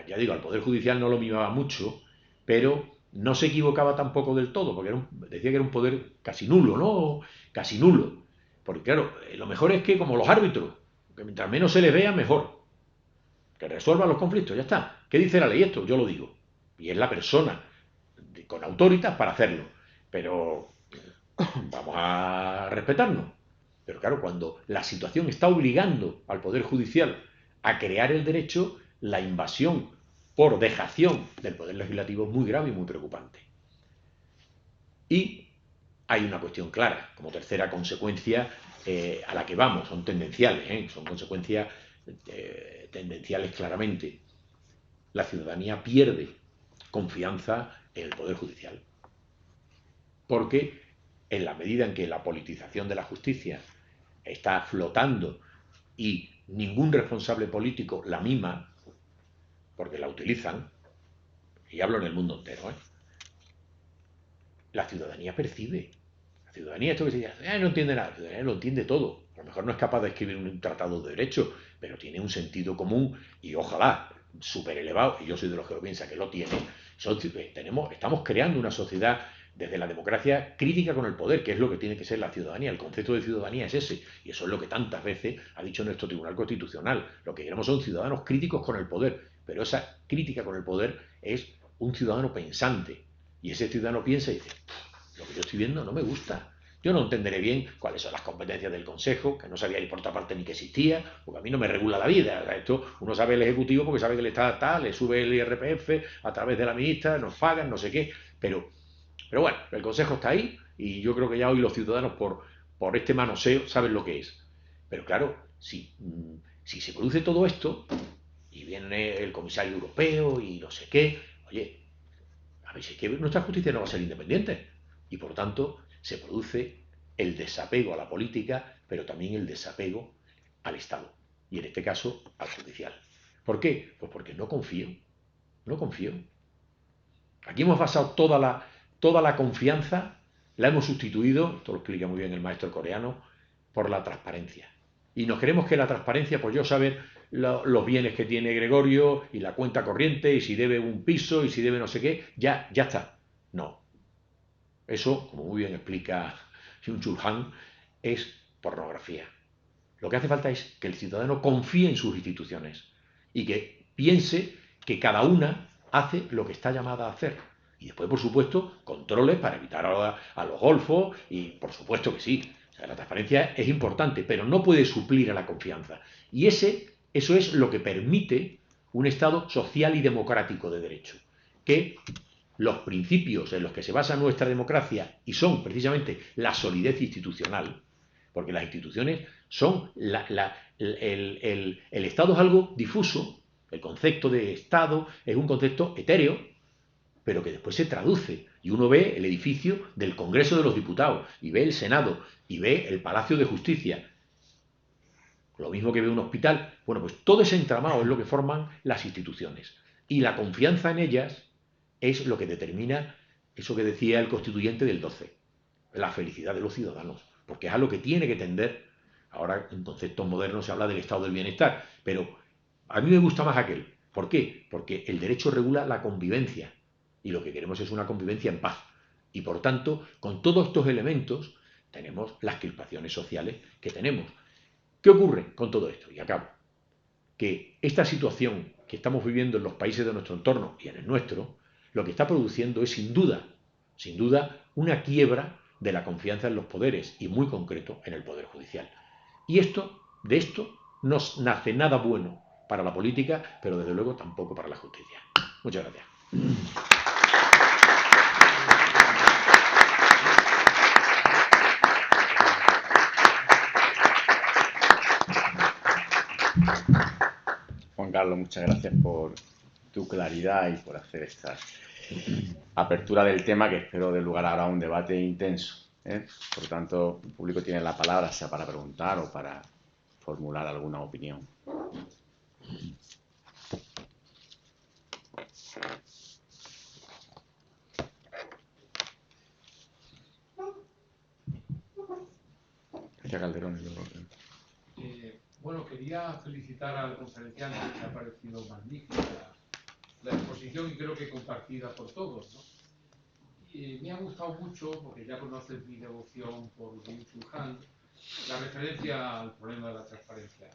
ya digo, al Poder Judicial no lo mimaba mucho, pero no se equivocaba tampoco del todo, porque decía que era un poder casi nulo, ¿no? Casi nulo. Porque claro, lo mejor es que como los árbitros, que mientras menos se les vea, mejor. Que resuelvan los conflictos, ya está. ¿Qué dice la ley esto? Yo lo digo. Y es la persona con autoritas para hacerlo. Pero vamos a respetarnos. Pero claro, cuando la situación está obligando al Poder Judicial a crear el derecho, la invasión por dejación del Poder Legislativo es muy grave y muy preocupante. Y hay una cuestión clara, como tercera consecuencia a la que vamos, son tendenciales, son consecuencias tendenciales claramente. La ciudadanía pierde confianza en el Poder Judicial. Porque en la medida en que la politización de la justicia está flotando y ningún responsable político la mima, porque la utilizan, y hablo en el mundo entero, la ciudadanía percibe. La ciudadanía, esto que se dice, no entiende nada, la ciudadanía lo entiende todo. A lo mejor no es capaz de escribir un tratado de derecho, pero tiene un sentido común y ojalá súper elevado, y yo soy de los que piensa que lo tiene. Estamos creando una sociedad desde la democracia crítica con el poder, que es lo que tiene que ser la ciudadanía. El concepto de ciudadanía es ese, y eso es lo que tantas veces ha dicho nuestro Tribunal Constitucional. Lo que queremos son ciudadanos críticos con el poder, pero esa crítica con el poder es un ciudadano pensante, y ese ciudadano piensa y dice, lo que yo estoy viendo no me gusta. Yo no entenderé bien cuáles son las competencias del Consejo, que no sabía ir por otra parte ni que existía, porque a mí no me regula la vida. Esto uno sabe el Ejecutivo porque sabe que le está tal, le sube el IRPF a través de la ministra, nos pagan, no sé qué, pero bueno, el Consejo está ahí y yo creo que ya hoy los ciudadanos por este manoseo saben lo que es. Pero claro, si se produce todo esto y viene el comisario europeo y no sé qué, oye, a ver si es que nuestra justicia no va a ser independiente y por tanto se produce el desapego a la política, pero también el desapego al Estado y en este caso al judicial. ¿Por qué? Pues porque no confío. Aquí hemos basado toda la confianza, la hemos sustituido, esto lo explica muy bien el maestro coreano, por la transparencia. Y nos creemos que la transparencia, pues yo saber los bienes que tiene Gregorio y la cuenta corriente y si debe un piso y si debe no sé qué, ya está. No. Eso, como muy bien explica Byung-Chul Han, es pornografía. Lo que hace falta es que el ciudadano confíe en sus instituciones y que piense que cada una hace lo que está llamada a hacer. Y después, por supuesto, controles para evitar a los golfos y por supuesto que sí. O sea, la transparencia es importante, pero no puede suplir a la confianza. Y eso es lo que permite un Estado social y democrático de derecho. Que los principios en los que se basa nuestra democracia y son precisamente la solidez institucional, porque las instituciones son el Estado es algo difuso, el concepto de Estado es un concepto etéreo, pero que después se traduce y uno ve el edificio del Congreso de los Diputados y ve el Senado y ve el Palacio de Justicia, lo mismo que ve un hospital. Bueno, pues todo ese entramado es lo que forman las instituciones y la confianza en ellas es lo que determina eso que decía el constituyente del 12, la felicidad de los ciudadanos, porque es a lo que tiene que tender. Ahora en conceptos modernos se habla del estado del bienestar, pero a mí me gusta más aquel. ¿Por qué? Porque el derecho regula la convivencia y lo que queremos es una convivencia en paz. Y por tanto, con todos estos elementos tenemos las crispaciones sociales que tenemos. ¿Qué ocurre con todo esto? Y acabo. Que esta situación que estamos viviendo en los países de nuestro entorno y en el nuestro, lo que está produciendo es sin duda, una quiebra de la confianza en los poderes y muy concreto en el Poder Judicial. Y de esto no nace nada bueno para la política, pero desde luego tampoco para la justicia. Muchas gracias. Carlos, muchas gracias por tu claridad y por hacer esta apertura del tema que espero dé lugar ahora a un debate intenso, ¿eh? Por lo tanto, el público tiene la palabra, sea para preguntar o para formular alguna opinión. García Calderón. Bueno, quería felicitar al conferenciante, que me ha parecido magnífica la exposición y creo que compartida por todos, ¿no? Me ha gustado mucho, porque ya conoces mi devoción por Byung-Chul Han, la referencia al problema de la transparencia.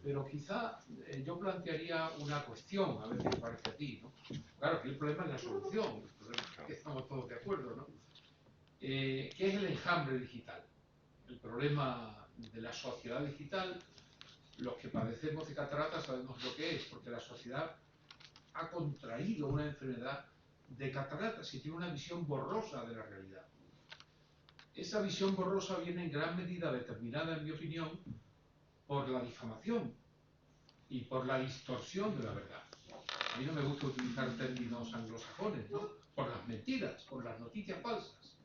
Pero quizá yo plantearía una cuestión, a ver qué te parece a ti, ¿no? Claro, que el problema es la solución, el problema es que estamos todos de acuerdo, ¿no? ¿Qué es el enjambre digital? El problema de la sociedad digital, los que padecemos de cataratas sabemos lo que es, porque la sociedad ha contraído una enfermedad de cataratas y tiene una visión borrosa de la realidad. Esa visión borrosa viene en gran medida determinada, en mi opinión, por la difamación y por la distorsión de la verdad. A mí no me gusta utilizar términos anglosajones, ¿no? Por las mentiras, por las noticias falsas.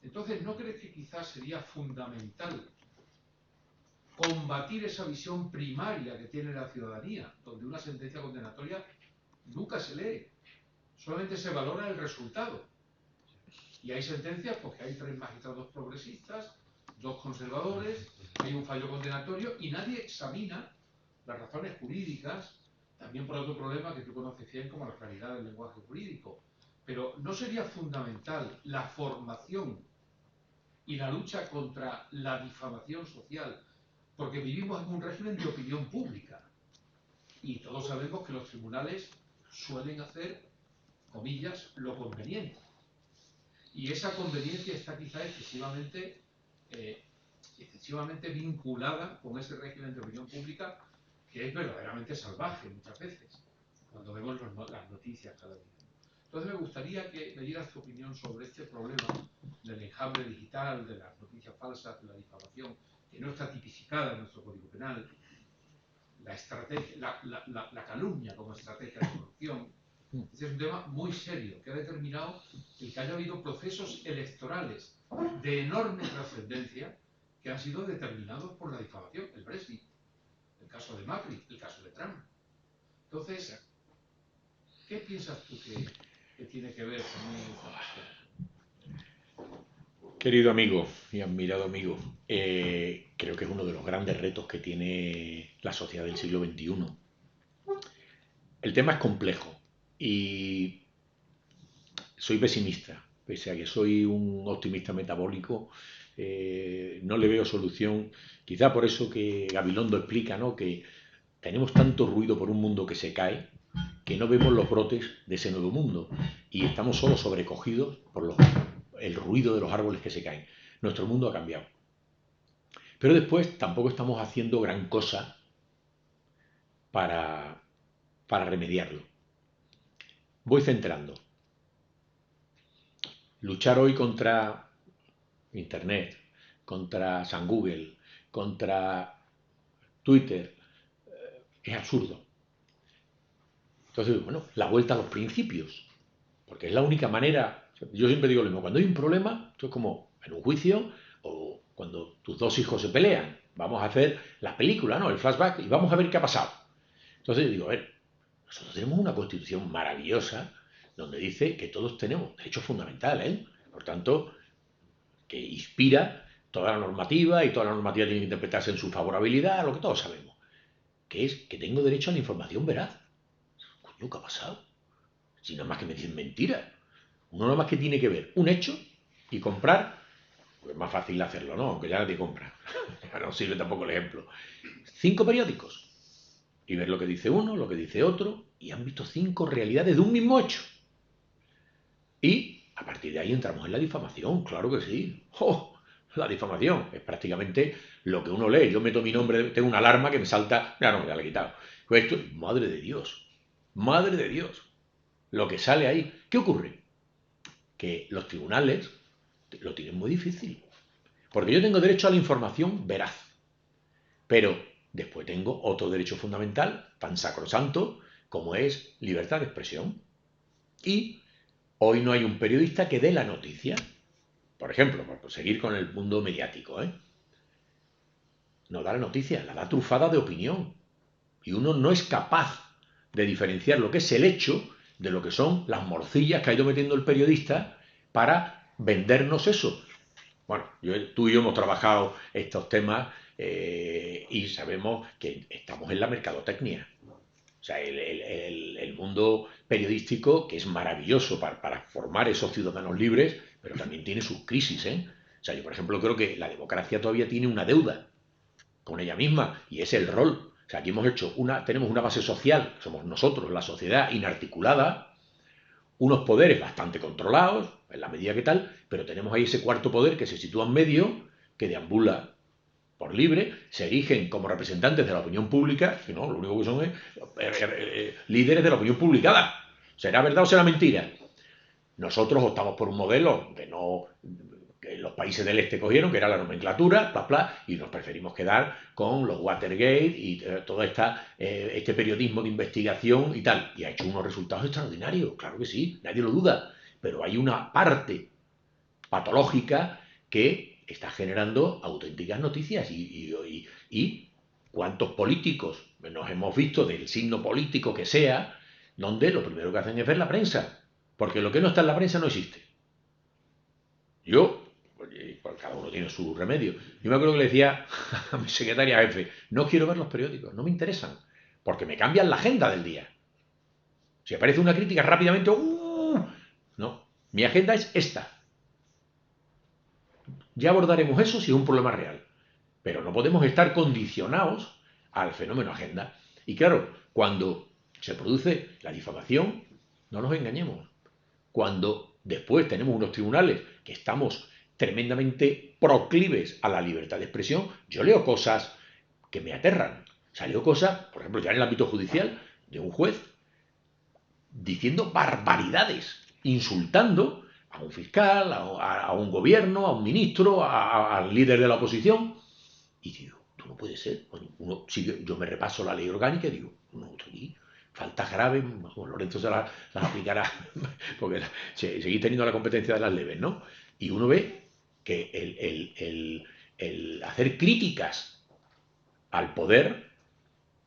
Entonces, ¿no crees que quizás sería fundamental combatir esa visión primaria que tiene la ciudadanía, donde una sentencia condenatoria nunca se lee, solamente se valora el resultado? Y hay sentencias porque hay 3 magistrados progresistas, 2 conservadores, hay un fallo condenatorio y nadie examina las razones jurídicas, también por otro problema que tú conoces bien como la claridad del lenguaje jurídico. Pero ¿no sería fundamental la formación y la lucha contra la difamación social? Porque vivimos en un régimen de opinión pública y todos sabemos que los tribunales suelen hacer, comillas, lo conveniente. Y esa conveniencia está quizá excesivamente vinculada con ese régimen de opinión pública que es verdaderamente salvaje muchas veces, cuando vemos las noticias cada día. Entonces me gustaría que me dieras tu opinión sobre este problema del enjambre digital, de las noticias falsas, de la difamación, que no está tipificada en nuestro Código Penal, la calumnia como estrategia de corrupción. Este es un tema muy serio que ha determinado el que haya habido procesos electorales de enorme trascendencia que han sido determinados por la difamación, el Brexit, el caso de Macri, el caso de Trump. Entonces, ¿qué piensas tú que tiene que ver con esta cuestión? Querido amigo y admirado amigo, creo que es uno de los grandes retos que tiene la sociedad del siglo XXI. El tema es complejo y soy pesimista, pese a que soy un optimista metabólico, no le veo solución. Quizá por eso que Gabilondo explica, ¿no?, que tenemos tanto ruido por un mundo que se cae que no vemos los brotes de ese nuevo mundo y estamos solo sobrecogidos por el ruido de los árboles que se caen. Nuestro mundo ha cambiado. Pero después tampoco estamos haciendo gran cosa para remediarlo. Voy centrando. Luchar hoy contra Internet, contra San Google, contra Twitter, es absurdo. Entonces, bueno, la vuelta a los principios, porque es la única manera. Yo siempre digo lo mismo, cuando hay un problema, esto es como en un juicio o cuando tus 2 hijos se pelean, vamos a hacer la película, ¿no?, el flashback, y vamos a ver qué ha pasado. Entonces digo, a ver, nosotros tenemos una constitución maravillosa donde dice que todos tenemos derechos fundamentales, ¿eh? Por tanto, que inspira toda la normativa y toda la normativa tiene que interpretarse en su favorabilidad, lo que todos sabemos, que es que tengo derecho a la información veraz. Coño, ¿qué ha pasado? Si nada más que me dicen mentiras. Uno nada más que tiene que ver un hecho y comprar, pues es más fácil hacerlo, ¿no?, aunque ya nadie compra. Ya no sirve tampoco el ejemplo. 5 periódicos y ver lo que dice uno, lo que dice otro, y han visto 5 realidades de un mismo hecho. Y a partir de ahí entramos en la difamación, claro que sí. ¡Oh! La difamación es prácticamente lo que uno lee. Yo meto mi nombre, tengo una alarma que me salta, ya no, ya la he quitado. Pues esto, madre de Dios, lo que sale ahí. ¿Qué ocurre? Que los tribunales lo tienen muy difícil, porque yo tengo derecho a la información veraz, pero después tengo otro derecho fundamental tan sacrosanto como es libertad de expresión. Y hoy no hay un periodista que dé la noticia. Por ejemplo, por seguir con el mundo mediático, no da la noticia, la da trufada de opinión. Y uno no es capaz de diferenciar lo que es el hecho de lo que son las morcillas que ha ido metiendo el periodista para vendernos eso. Bueno, tú y yo hemos trabajado estos temas y sabemos que estamos en la mercadotecnia. O sea, el mundo periodístico, que es maravilloso para formar esos ciudadanos libres, pero también tiene sus crisis, O sea, yo, por ejemplo, creo que la democracia todavía tiene una deuda con ella misma, y es el rol. O sea, aquí tenemos una base social, somos nosotros, la sociedad inarticulada, unos poderes bastante controlados, en la medida que tal, pero tenemos ahí ese cuarto poder que se sitúa en medio, que deambula por libre, se erigen como representantes de la opinión pública, que no, lo único que son es líderes de la opinión publicada. ¿Será verdad o será mentira? Nosotros optamos por un modelo que los países del este cogieron, que era la nomenclatura, y nos preferimos quedar con los Watergate y todo este periodismo de investigación y tal. Y ha hecho unos resultados extraordinarios, claro que sí, nadie lo duda. Pero hay una parte patológica que está generando auténticas noticias. Y cuántos políticos nos hemos visto, del signo político que sea, donde lo primero que hacen es ver la prensa. Porque lo que no está en la prensa no existe. Yo, pues cada uno tiene su remedio. Yo me acuerdo que le decía a mi secretaria jefe, no quiero ver los periódicos, no me interesan, porque me cambian la agenda del día. Si aparece una crítica rápidamente, no, mi agenda es esta. Ya abordaremos eso si es un problema real. Pero no podemos estar condicionados al fenómeno agenda. Y claro, cuando se produce la difamación, no nos engañemos. Cuando después tenemos unos tribunales que estamos tremendamente proclives a la libertad de expresión, yo leo cosas que me aterran. O sea, leo cosas, por ejemplo, ya en el ámbito judicial, de un juez diciendo barbaridades, insultando a un fiscal, a un gobierno, a un ministro, al líder de la oposición. Y digo, tú no puede ser. Yo me repaso la ley orgánica y digo, no, aquí faltas graves, Lorenzo se las aplicará, porque seguís teniendo la competencia de las leves, ¿no? Y uno ve que el hacer críticas al poder,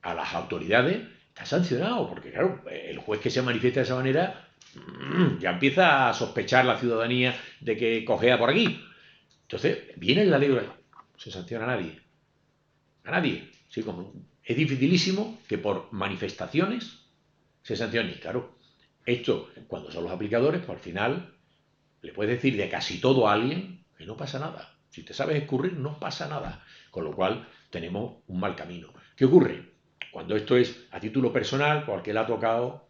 a las autoridades, está sancionado, porque claro, el juez que se manifiesta de esa manera ya empieza a sospechar la ciudadanía de que cojea por aquí. Entonces, viene en la ley, no se sanciona a nadie. A nadie. Sí, es dificilísimo que por manifestaciones se sancione. Y claro, esto, cuando son los aplicadores, pues al final le puedes decir de casi todo a alguien que no pasa nada. Si te sabes escurrir, no pasa nada. Con lo cual, tenemos un mal camino. ¿Qué ocurre? Cuando esto es a título personal, porque le ha tocado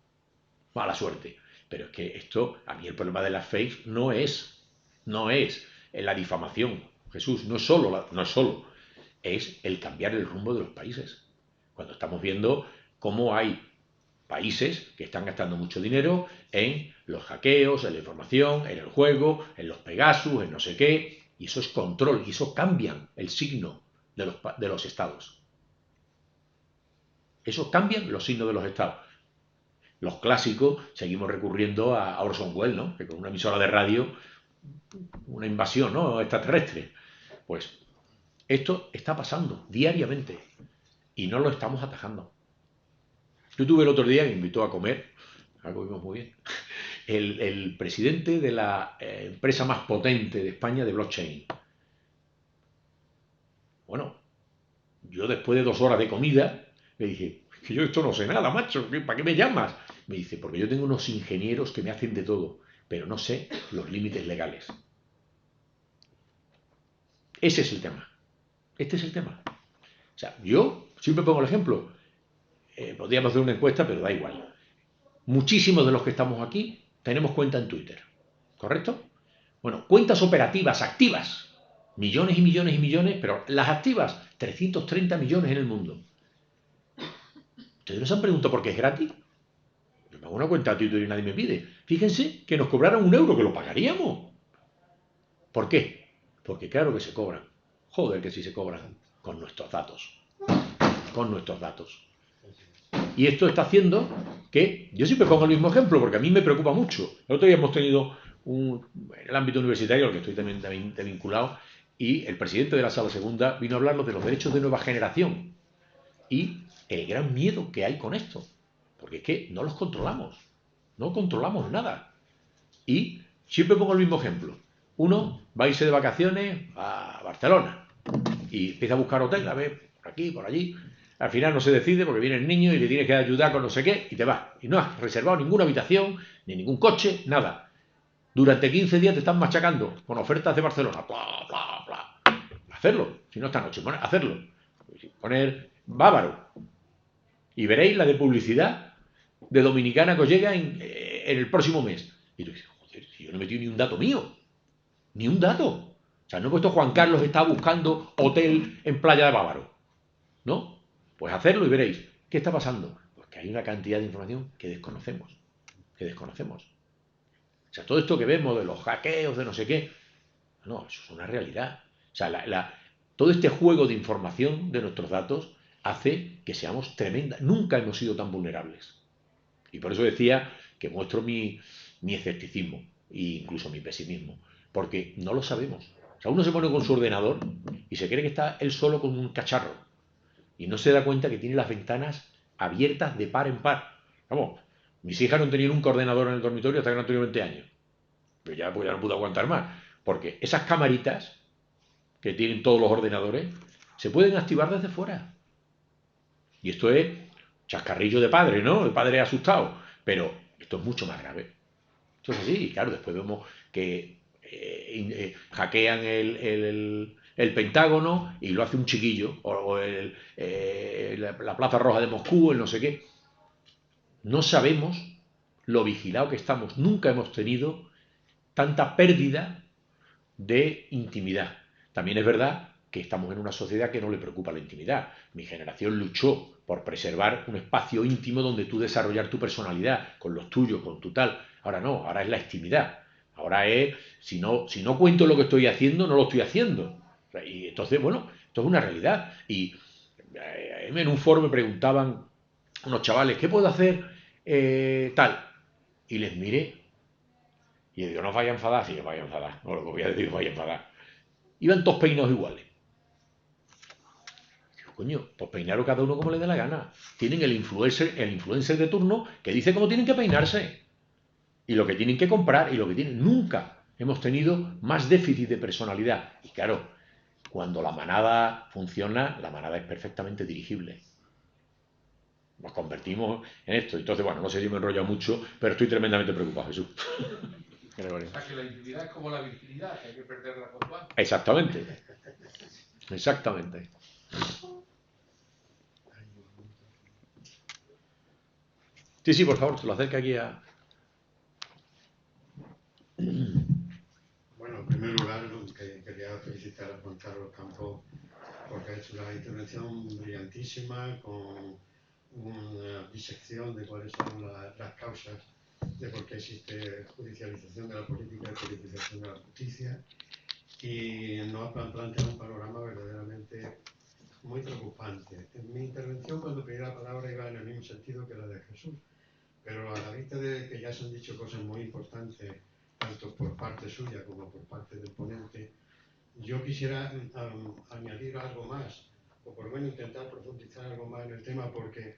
mala suerte. Pero es que esto, a mí el problema de las fakes no es en la difamación. Jesús, no es solo, es el cambiar el rumbo de los países. Cuando estamos viendo cómo hay países que están gastando mucho dinero en los hackeos, en la información, en el juego, en los Pegasus, en no sé qué, y eso es control, y eso cambian el signo de los estados. Eso cambian los signos de los estados. Los clásicos, seguimos recurriendo a Orson Welles, ¿no? Que con una emisora de radio, una invasión, ¿no?, extraterrestre. Pues esto está pasando diariamente y no lo estamos atajando. Yo tuve el otro día que me invitó a comer, algo vimos muy bien, el presidente de la empresa más potente de España de blockchain. Bueno, yo después de 2 horas de comida le dije, que yo esto no sé nada, macho, ¿para qué me llamas? Me dice, porque yo tengo unos ingenieros que me hacen de todo, pero no sé los límites legales. Ese es el tema. Este es el tema. O sea, yo siempre pongo el ejemplo. Podríamos hacer una encuesta, pero da igual. Muchísimos de los que estamos aquí tenemos cuenta en Twitter, ¿correcto? Bueno, cuentas operativas, activas, millones y millones y millones, pero las activas, 330 millones en el mundo. ¿Ustedes nos han preguntado por qué es gratis? Yo me hago una cuenta de Twitter y nadie me pide. Fíjense que nos cobraron 1 euro, que lo pagaríamos. ¿Por qué? Porque claro que se cobran. Joder, que sí se cobran con nuestros datos. con nuestros datos. Y esto está haciendo que, yo siempre pongo el mismo ejemplo, porque a mí me preocupa mucho. El otro día hemos tenido en el ámbito universitario, al que estoy también vinculado, y el presidente de la Sala Segunda vino a hablarnos de los derechos de nueva generación y el gran miedo que hay con esto, porque es que no los controlamos, no controlamos nada. Y siempre pongo el mismo ejemplo. Uno va a irse de vacaciones a Barcelona y empieza a buscar hotel, a ver, por aquí, por allí. Al final no se decide porque viene el niño y le tienes que ayudar con no sé qué y te vas. Y no has reservado ninguna habitación, ni ningún coche, nada. Durante 15 días te están machacando con ofertas de Barcelona. Bla, bla, bla. Hacerlo, si no esta noche, hacerlo. Poner Bávaro. Y veréis la de publicidad de Dominicana que os llega en el próximo mes. Y tú dices, joder, si yo no he metido ni un dato mío. Ni un dato. O sea, no he puesto Juan Carlos está buscando hotel en Playa de Bávaro. ¿No? Pues hacerlo y veréis. ¿Qué está pasando? Pues que hay una cantidad de información que desconocemos. Que desconocemos. O sea, todo esto que vemos de los hackeos, de no sé qué, no, eso es una realidad. O sea, todo este juego de información de nuestros datos hace que seamos tremendas. Nunca hemos sido tan vulnerables. Y por eso decía que muestro mi escepticismo e incluso mi pesimismo. Porque no lo sabemos. O sea, uno se pone con su ordenador y se cree que está él solo con un cacharro. Y no se da cuenta que tiene las ventanas abiertas de par en par. Vamos, mis hijas no tenían nunca ordenador en el dormitorio hasta que no tenían 20 años. Pero ya, pues ya no pude aguantar más. Porque esas camaritas que tienen todos los ordenadores se pueden activar desde fuera. Y esto es chascarrillo de padre, ¿no? El padre asustado. Pero esto es mucho más grave. Esto es así. Y claro, después vemos que hackean el Pentágono y lo hace un chiquillo. O la Plaza Roja de Moscú, el no sé qué. No sabemos lo vigilado que estamos. Nunca hemos tenido tanta pérdida de intimidad. También es verdad que estamos en una sociedad que no le preocupa la intimidad. Mi generación luchó por preservar un espacio íntimo donde tú desarrollar tu personalidad, con los tuyos, con tu tal. Ahora no, ahora es la intimidad. Ahora es, si no cuento lo que estoy haciendo, no lo estoy haciendo. Y entonces, bueno, esto es una realidad. Y en un foro me preguntaban unos chavales, ¿qué puedo hacer tal? Y les miré y digo, no os vaya a enfadar, sí, os vaya a enfadar. No, lo que voy a decir, os vaya a enfadar. Iban todos peinados iguales. Digo, coño, pues peinaros cada uno como le dé la gana. Tienen el influencer de turno que dice cómo tienen que peinarse. Y lo que tienen que comprar y lo que tienen. Nunca hemos tenido más déficit de personalidad. Y claro, cuando la manada funciona, la manada es perfectamente dirigible. Nos convertimos en esto. Entonces, bueno, no sé si me he enrollado mucho, pero estoy tremendamente preocupado, Jesús. O sea, que la intimidad es como la virginidad, que hay que perderla cuanto antes. Exactamente. Exactamente. Sí, sí, por favor, se lo acerca aquí a... Bueno, en primer lugar, quería felicitar a Juan Carlos Campos porque ha hecho una intervención brillantísima con una disección de cuáles son las causas de por qué existe judicialización de la política y politización de la justicia, y nos ha planteado un panorama verdaderamente muy preocupante. En mi intervención, cuando pedí la palabra, iba en el mismo sentido que la de Jesús, pero a la vista de que ya se han dicho cosas muy importantes, tanto por parte suya como por parte del ponente, yo quisiera añadir algo más, o por lo menos intentar profundizar algo más en el tema, porque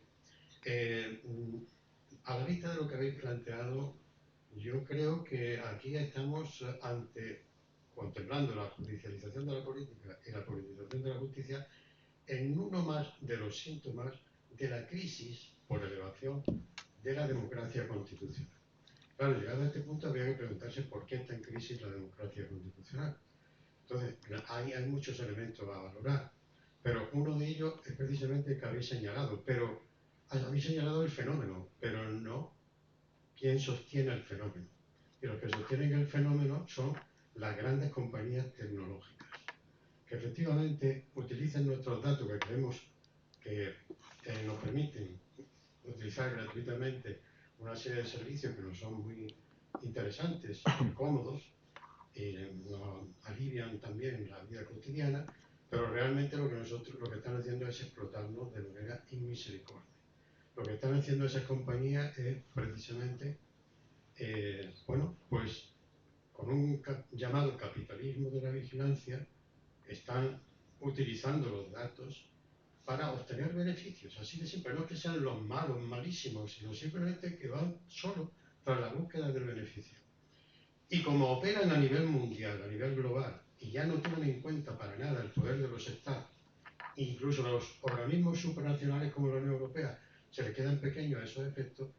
a la vista de lo que habéis planteado, yo creo que aquí estamos contemplando la judicialización de la política y la politización de la justicia en uno más de los síntomas de la crisis por elevación de la democracia constitucional. Claro, llegado a este punto habría que preguntarse por qué está en crisis la democracia constitucional. Entonces, hay muchos elementos a valorar, pero uno de ellos es precisamente el que habéis señalado, pero habéis señalado el fenómeno, pero no quién sostiene el fenómeno. Y los que sostienen el fenómeno son las grandes compañías tecnológicas, que efectivamente utilizan nuestros datos, que creemos que nos permiten utilizar gratuitamente una serie de servicios que nos son muy interesantes y cómodos, y nos alivian también la vida cotidiana, pero realmente lo que están haciendo es explotarnos de manera inmisericordia. Lo que están haciendo esas compañías es precisamente, bueno, pues con un llamado capitalismo de la vigilancia, están utilizando los datos para obtener beneficios, así de simple. No es que sean los malos, malísimos, sino simplemente que van solo tras la búsqueda del beneficio. Y como operan a nivel mundial, a nivel global, y ya no toman en cuenta para nada el poder de los estados, incluso los organismos supranacionales como la Unión Europea, se les quedan pequeños a esos efectos,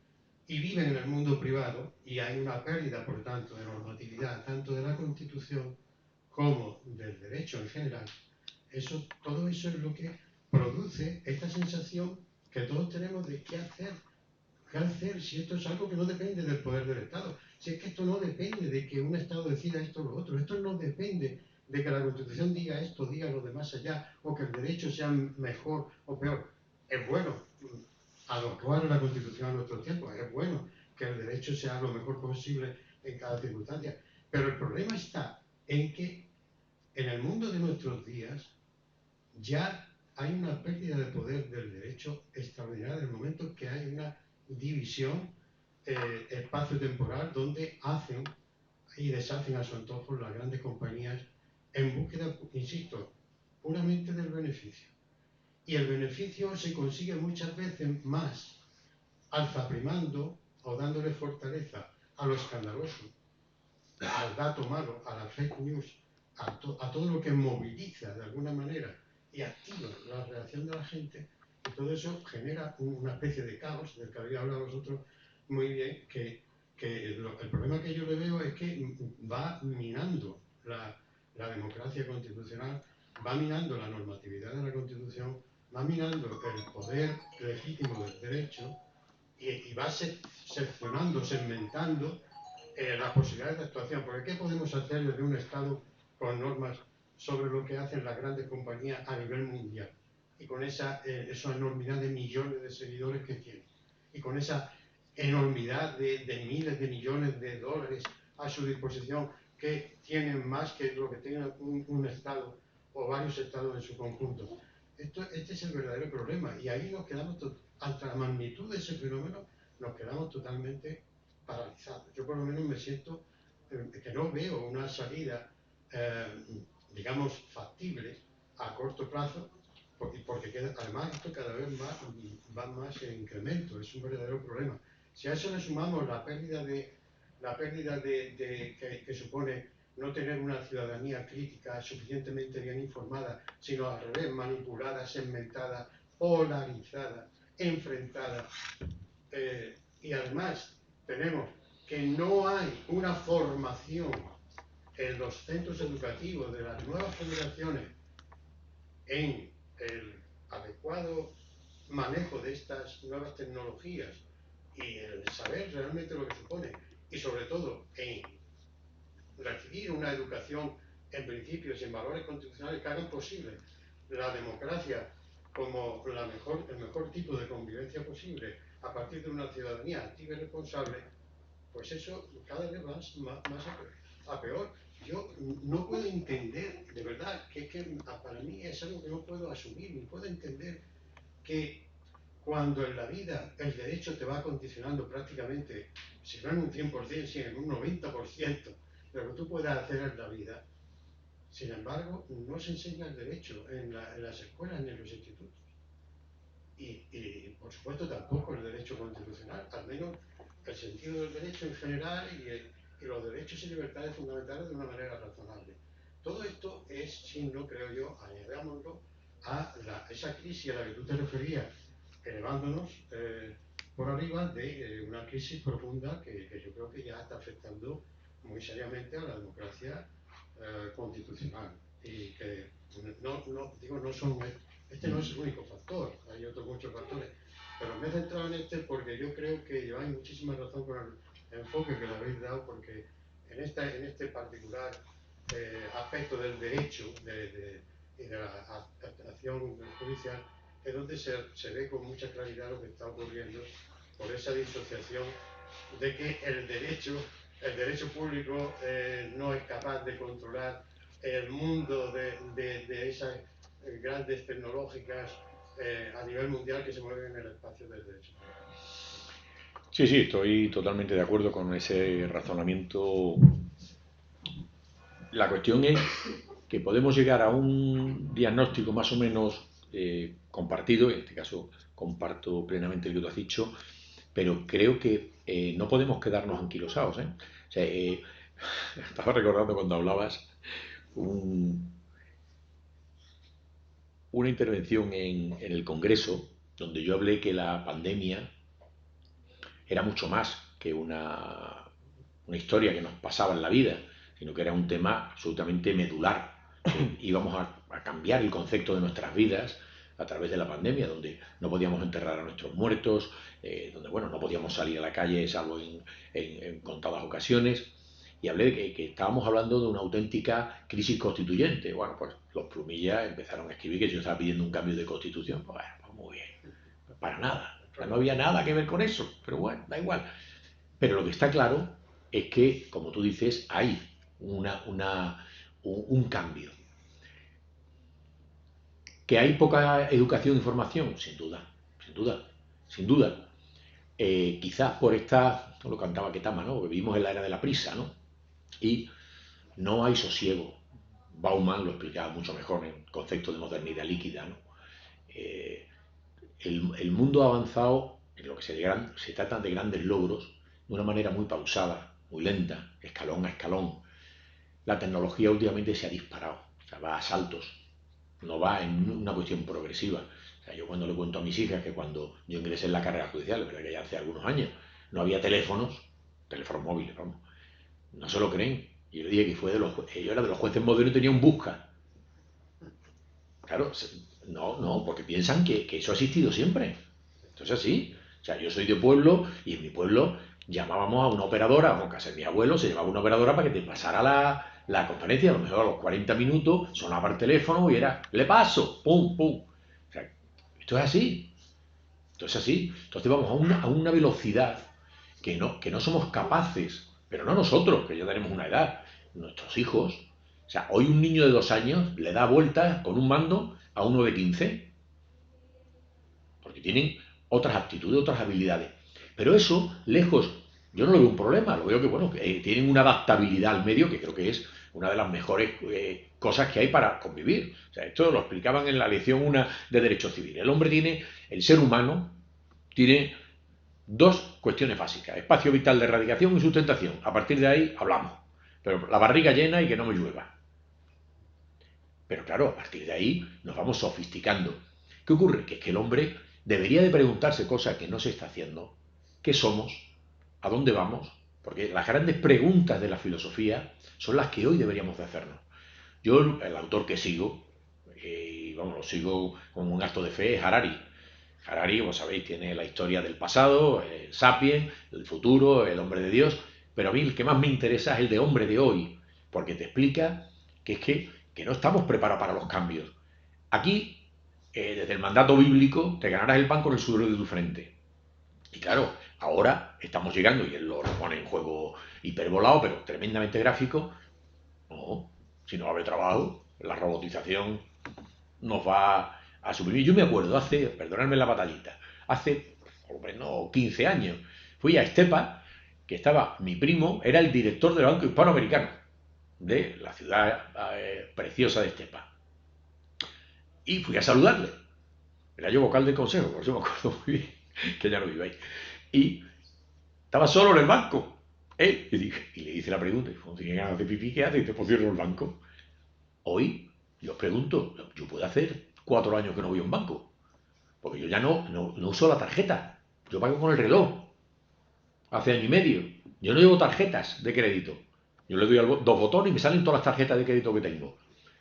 y viven en el mundo privado, y hay una pérdida, por tanto, de normatividad, tanto de la Constitución como del derecho en general. Todo eso es lo que produce esta sensación que todos tenemos de qué hacer si esto es algo que no depende del poder del Estado. Si es que esto no depende de que un Estado decida esto o lo otro. Esto no depende de que la Constitución diga esto, diga lo de más allá, o que el derecho sea mejor o peor. Es bueno adecuar la Constitución a nuestros tiempos. Es bueno que el derecho sea lo mejor posible en cada circunstancia. Pero el problema está en que en el mundo de nuestros días ya hay una pérdida de poder del derecho extraordinaria en el momento que hay una división espacio-temporal donde hacen y deshacen a su antojo las grandes compañías en búsqueda, insisto, puramente del beneficio. Y el beneficio se consigue muchas veces más alzaprimando o dándole fortaleza a lo escandaloso, al dato malo, a la fake news, a todo lo que moviliza de alguna manera y activa la reacción de la gente, y todo eso genera una especie de caos del que había hablado vosotros muy bien, que el problema que yo le veo es que va minando la democracia constitucional, va minando la normatividad de la Constitución, va minando el poder legítimo del derecho y va seccionando, segmentando las posibilidades de actuación. Porque ¿qué podemos hacer desde un Estado con normas sobre lo que hacen las grandes compañías a nivel mundial? Y con esa enormidad de millones de seguidores que tienen. Y con esa enormidad de miles de millones de dólares a su disposición, que tienen más que lo que tiene un Estado o varios Estados en su conjunto. Este es el verdadero problema. Y ahí nos quedamos, ante la magnitud de ese fenómeno, nos quedamos totalmente paralizados. Yo por lo menos me siento que no veo una salida, digamos, factible a corto plazo, porque además esto cada vez más va más en incremento, es un verdadero problema. Si a eso le sumamos la pérdida que supone no tener una ciudadanía crítica suficientemente bien informada, sino al revés, manipulada, segmentada, polarizada, enfrentada, y además tenemos que no hay una formación en los centros educativos de las nuevas generaciones en el adecuado manejo de estas nuevas tecnologías y el saber realmente lo que supone, y sobre todo en recibir una educación en principios y en valores constitucionales que hagan posible la democracia como el mejor tipo de convivencia posible a partir de una ciudadanía activa y responsable, pues eso cada vez más a peor. Yo no puedo entender, de verdad, que para mí es algo que no puedo asumir, ni puedo entender que cuando en la vida el derecho te va condicionando prácticamente, si no en un 100%, si en un 90% de lo que tú puedas hacer en la vida, sin embargo, no se enseña el derecho en las escuelas ni en los institutos. Y por supuesto tampoco el derecho constitucional, al menos el sentido del derecho en general y los derechos y libertades fundamentales de una manera razonable. Todo esto es signo, creo yo, añadámoslo a esa crisis a la que tú te referías, elevándonos por arriba de una crisis profunda que yo creo que ya está afectando muy seriamente a la democracia constitucional. Y que no son este no es el único factor, hay otros muchos factores, pero me he centrado en este porque yo creo que lleváis muchísima razón con el enfoque que le habéis dado, porque en este particular aspecto del derecho y de la acción judicial es donde se ve con mucha claridad lo que está ocurriendo por esa disociación de que el derecho público no es capaz de controlar el mundo de grandes tecnológicas a nivel mundial que se mueven en el espacio desde eso. Sí, sí, estoy totalmente de acuerdo con ese razonamiento. La cuestión es que podemos llegar a un diagnóstico más o menos compartido, en este caso comparto plenamente lo que tú has dicho, pero creo que no podemos quedarnos anquilosados, ¿eh? O sea, estaba recordando cuando hablabas una intervención en el Congreso donde yo hablé que la pandemia era mucho más que una historia que nos pasaba en la vida, sino que era un tema absolutamente medular. Íbamos a cambiar el concepto de nuestras vidas a través de la pandemia, donde no podíamos enterrar a nuestros muertos, donde bueno, no podíamos salir a la calle salvo en contadas ocasiones. Y hablé de que estábamos hablando de una auténtica crisis constituyente. Bueno, pues los plumillas empezaron a escribir que yo estaba pidiendo un cambio de constitución. Pues, bueno, pues muy bien, para nada. O sea, no había nada que ver con eso, pero bueno, da igual. Pero lo que está claro es que, como tú dices, hay un cambio. ¿Que hay poca educación e información? Sin duda, sin duda, sin duda. Quizás por esta, lo cantaba Ketama, ¿no? Vivimos en la era de la prisa, ¿no? Y no hay sosiego. Bauman lo explicaba mucho mejor en el concepto de modernidad líquida, ¿no? El mundo ha avanzado en lo que se tratan de grandes logros de una manera muy pausada, muy lenta, escalón a escalón. La tecnología últimamente se ha disparado, o sea, va a saltos, no va en una cuestión progresiva. O sea, yo cuando le cuento a mis hijas que cuando yo ingresé en la carrera judicial, es verdad que ya hace algunos años, no había teléfonos móviles, vamos, no se lo creen. Y yo le dije que yo era de los jueces modernos y tenía un busca. Claro, no, porque piensan que eso ha existido siempre. Entonces sí, o sea, yo soy de pueblo y en mi pueblo llamábamos a una operadora, o en casa de mi abuelo se llamaba una operadora para que te pasara la conferencia, a lo mejor a los 40 minutos sonaba el teléfono y era, le paso, pum, pum. O sea, esto es así, esto es así. Entonces vamos a una velocidad que no somos capaces, pero no nosotros, que ya tenemos una edad, nuestros hijos. O sea, hoy un niño de 2 años le da vueltas con un mando a uno de 15, porque tienen otras aptitudes, otras habilidades. Pero eso, lejos, yo no lo veo un problema, lo veo que, bueno, que tienen una adaptabilidad al medio que creo que es una de las mejores cosas que hay para convivir. O sea, esto lo explicaban en la lección 1 de Derecho Civil. El ser humano tiene dos cuestiones básicas: espacio vital de erradicación y sustentación. A partir de ahí hablamos. Pero la barriga llena y que no me llueva. Pero claro, a partir de ahí nos vamos sofisticando. ¿Qué ocurre? Que es que el hombre debería de preguntarse cosas que no se está haciendo. ¿Qué somos? ¿A dónde vamos? Porque las grandes preguntas de la filosofía son las que hoy deberíamos de hacernos. Yo, el autor que sigo, lo sigo como un acto de fe, es Harari. Harari, como sabéis, tiene la historia del pasado, el Sapiens, el futuro, el hombre de Dios, pero a mí el que más me interesa es el de hombre de hoy, porque te explica que es que no estamos preparados para los cambios. Aquí, desde el mandato bíblico, te ganarás el pan con el sudor de tu frente. Y claro, ahora estamos llegando, y él lo pone en juego hiperbolado, pero tremendamente gráfico. No, si no va a haber trabajo, la robotización nos va a suprimir. Yo me acuerdo perdonadme la batallita, hace por lo menos 15 años, fui a Estepa, que estaba mi primo, era el director del Banco Hispanoamericano, de la ciudad preciosa de Estepa. Y fui a saludarle. Era yo vocal del consejo, por eso me acuerdo muy bien, que ya no vive ahí. Y estaba solo en el banco. Y le hice la pregunta, ¿cómo tiene ganas de pipí? ¿Qué hace? Y te cierro el banco. Hoy, yo os pregunto, yo puedo hacer 4 años que no voy a un banco, porque yo ya no uso la tarjeta, yo pago con el reloj, hace año y medio. Yo no llevo tarjetas de crédito, yo le doy dos botones y me salen todas las tarjetas de crédito que tengo.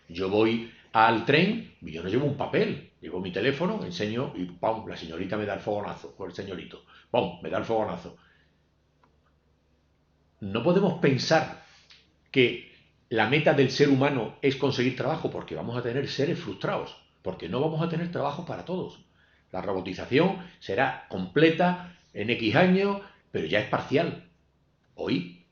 Yo voy al tren y yo no llevo un papel, llevo mi teléfono, enseño y ¡pum! La señorita me da el fogonazo, o el señorito, ¡pum! Me da el fogonazo. No podemos pensar que la meta del ser humano es conseguir trabajo, porque vamos a tener seres frustrados, porque no vamos a tener trabajo para todos. La robotización será completa en X años, pero ya es parcial. Hoy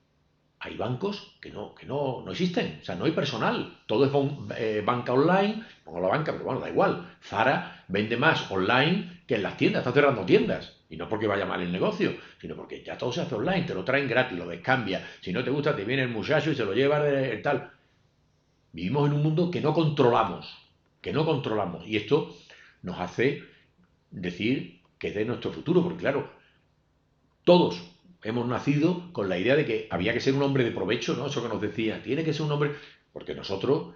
hay bancos que no existen, o sea, no hay personal, todo es banca online, pongo la banca, pero bueno, da igual. Zara vende más online que en las tiendas, está cerrando tiendas, y no porque vaya mal el negocio, sino porque ya todo se hace online, te lo traen gratis, lo descambia, si no te gusta te viene el muchacho y se lo lleva tal. Vivimos en un mundo que no controlamos, y esto nos hace decir que es de nuestro futuro, porque claro, todos hemos nacido con la idea de que había que ser un hombre de provecho, ¿no? Eso que nos decía, tiene que ser un hombre, porque nosotros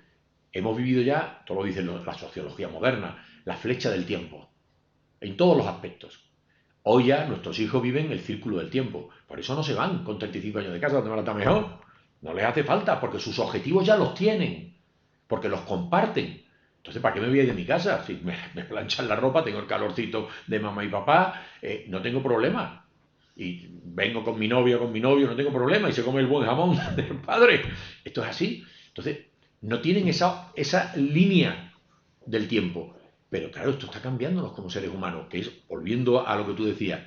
hemos vivido ya, todo lo dice la sociología moderna, la flecha del tiempo, en todos los aspectos. Hoy ya nuestros hijos viven el círculo del tiempo, por eso no se van con 35 años de casa, donde van a estar mejor. No les hace falta, porque sus objetivos ya los tienen, porque los comparten. Entonces, ¿para qué me voy a ir de mi casa? Si me planchan la ropa, tengo el calorcito de mamá y papá, no tengo problema. Y vengo con mi novia, con mi novio, no tengo problema, y se come el buen jamón del padre. Esto es así. Entonces, no tienen esa línea del tiempo. Pero claro, esto está cambiándonos como seres humanos, que es, volviendo a lo que tú decías,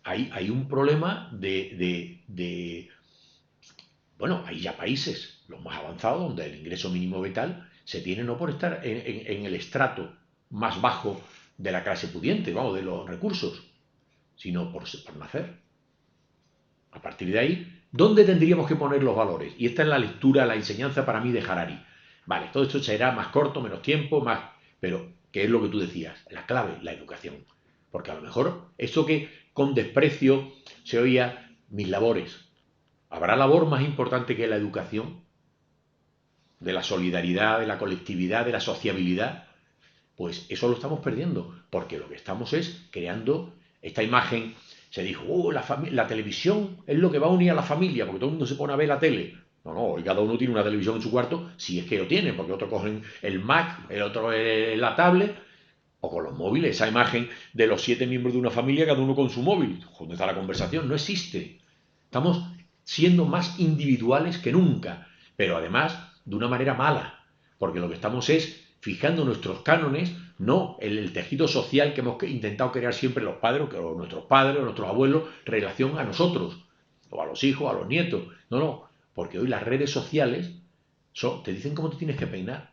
hay un problema bueno, hay ya países, los más avanzados, donde el ingreso mínimo vital se tiene no por estar en el estrato más bajo de la clase pudiente, vamos, de los recursos, sino por nacer. A partir de ahí, ¿dónde tendríamos que poner los valores? Y esta es la lectura, la enseñanza para mí de Harari. Vale, todo esto será más corto, menos tiempo, más... Pero, ¿qué es lo que tú decías? La clave, la educación. Porque a lo mejor eso que con desprecio se oía, mis labores. ¿Habrá labor más importante que la educación? De la solidaridad, de la colectividad, de la sociabilidad. Pues eso lo estamos perdiendo, porque lo que estamos es creando esta imagen. Se dijo, la televisión es lo que va a unir a la familia, porque todo el mundo se pone a ver la tele. No, y cada uno tiene una televisión en su cuarto, si es que lo tiene, porque otros cogen el Mac, el otro la tablet, o con los móviles, esa imagen de los 7 miembros de una familia, cada uno con su móvil. ¿Dónde está la conversación? No existe. Estamos siendo más individuales que nunca, pero además de una manera mala, porque lo que estamos es fijando nuestros cánones, no el tejido social que hemos intentado crear siempre los padres, o nuestros padres, o nuestros abuelos, en relación a nosotros, o a los hijos, a los nietos. No, porque hoy las redes sociales te dicen cómo te tienes que peinar.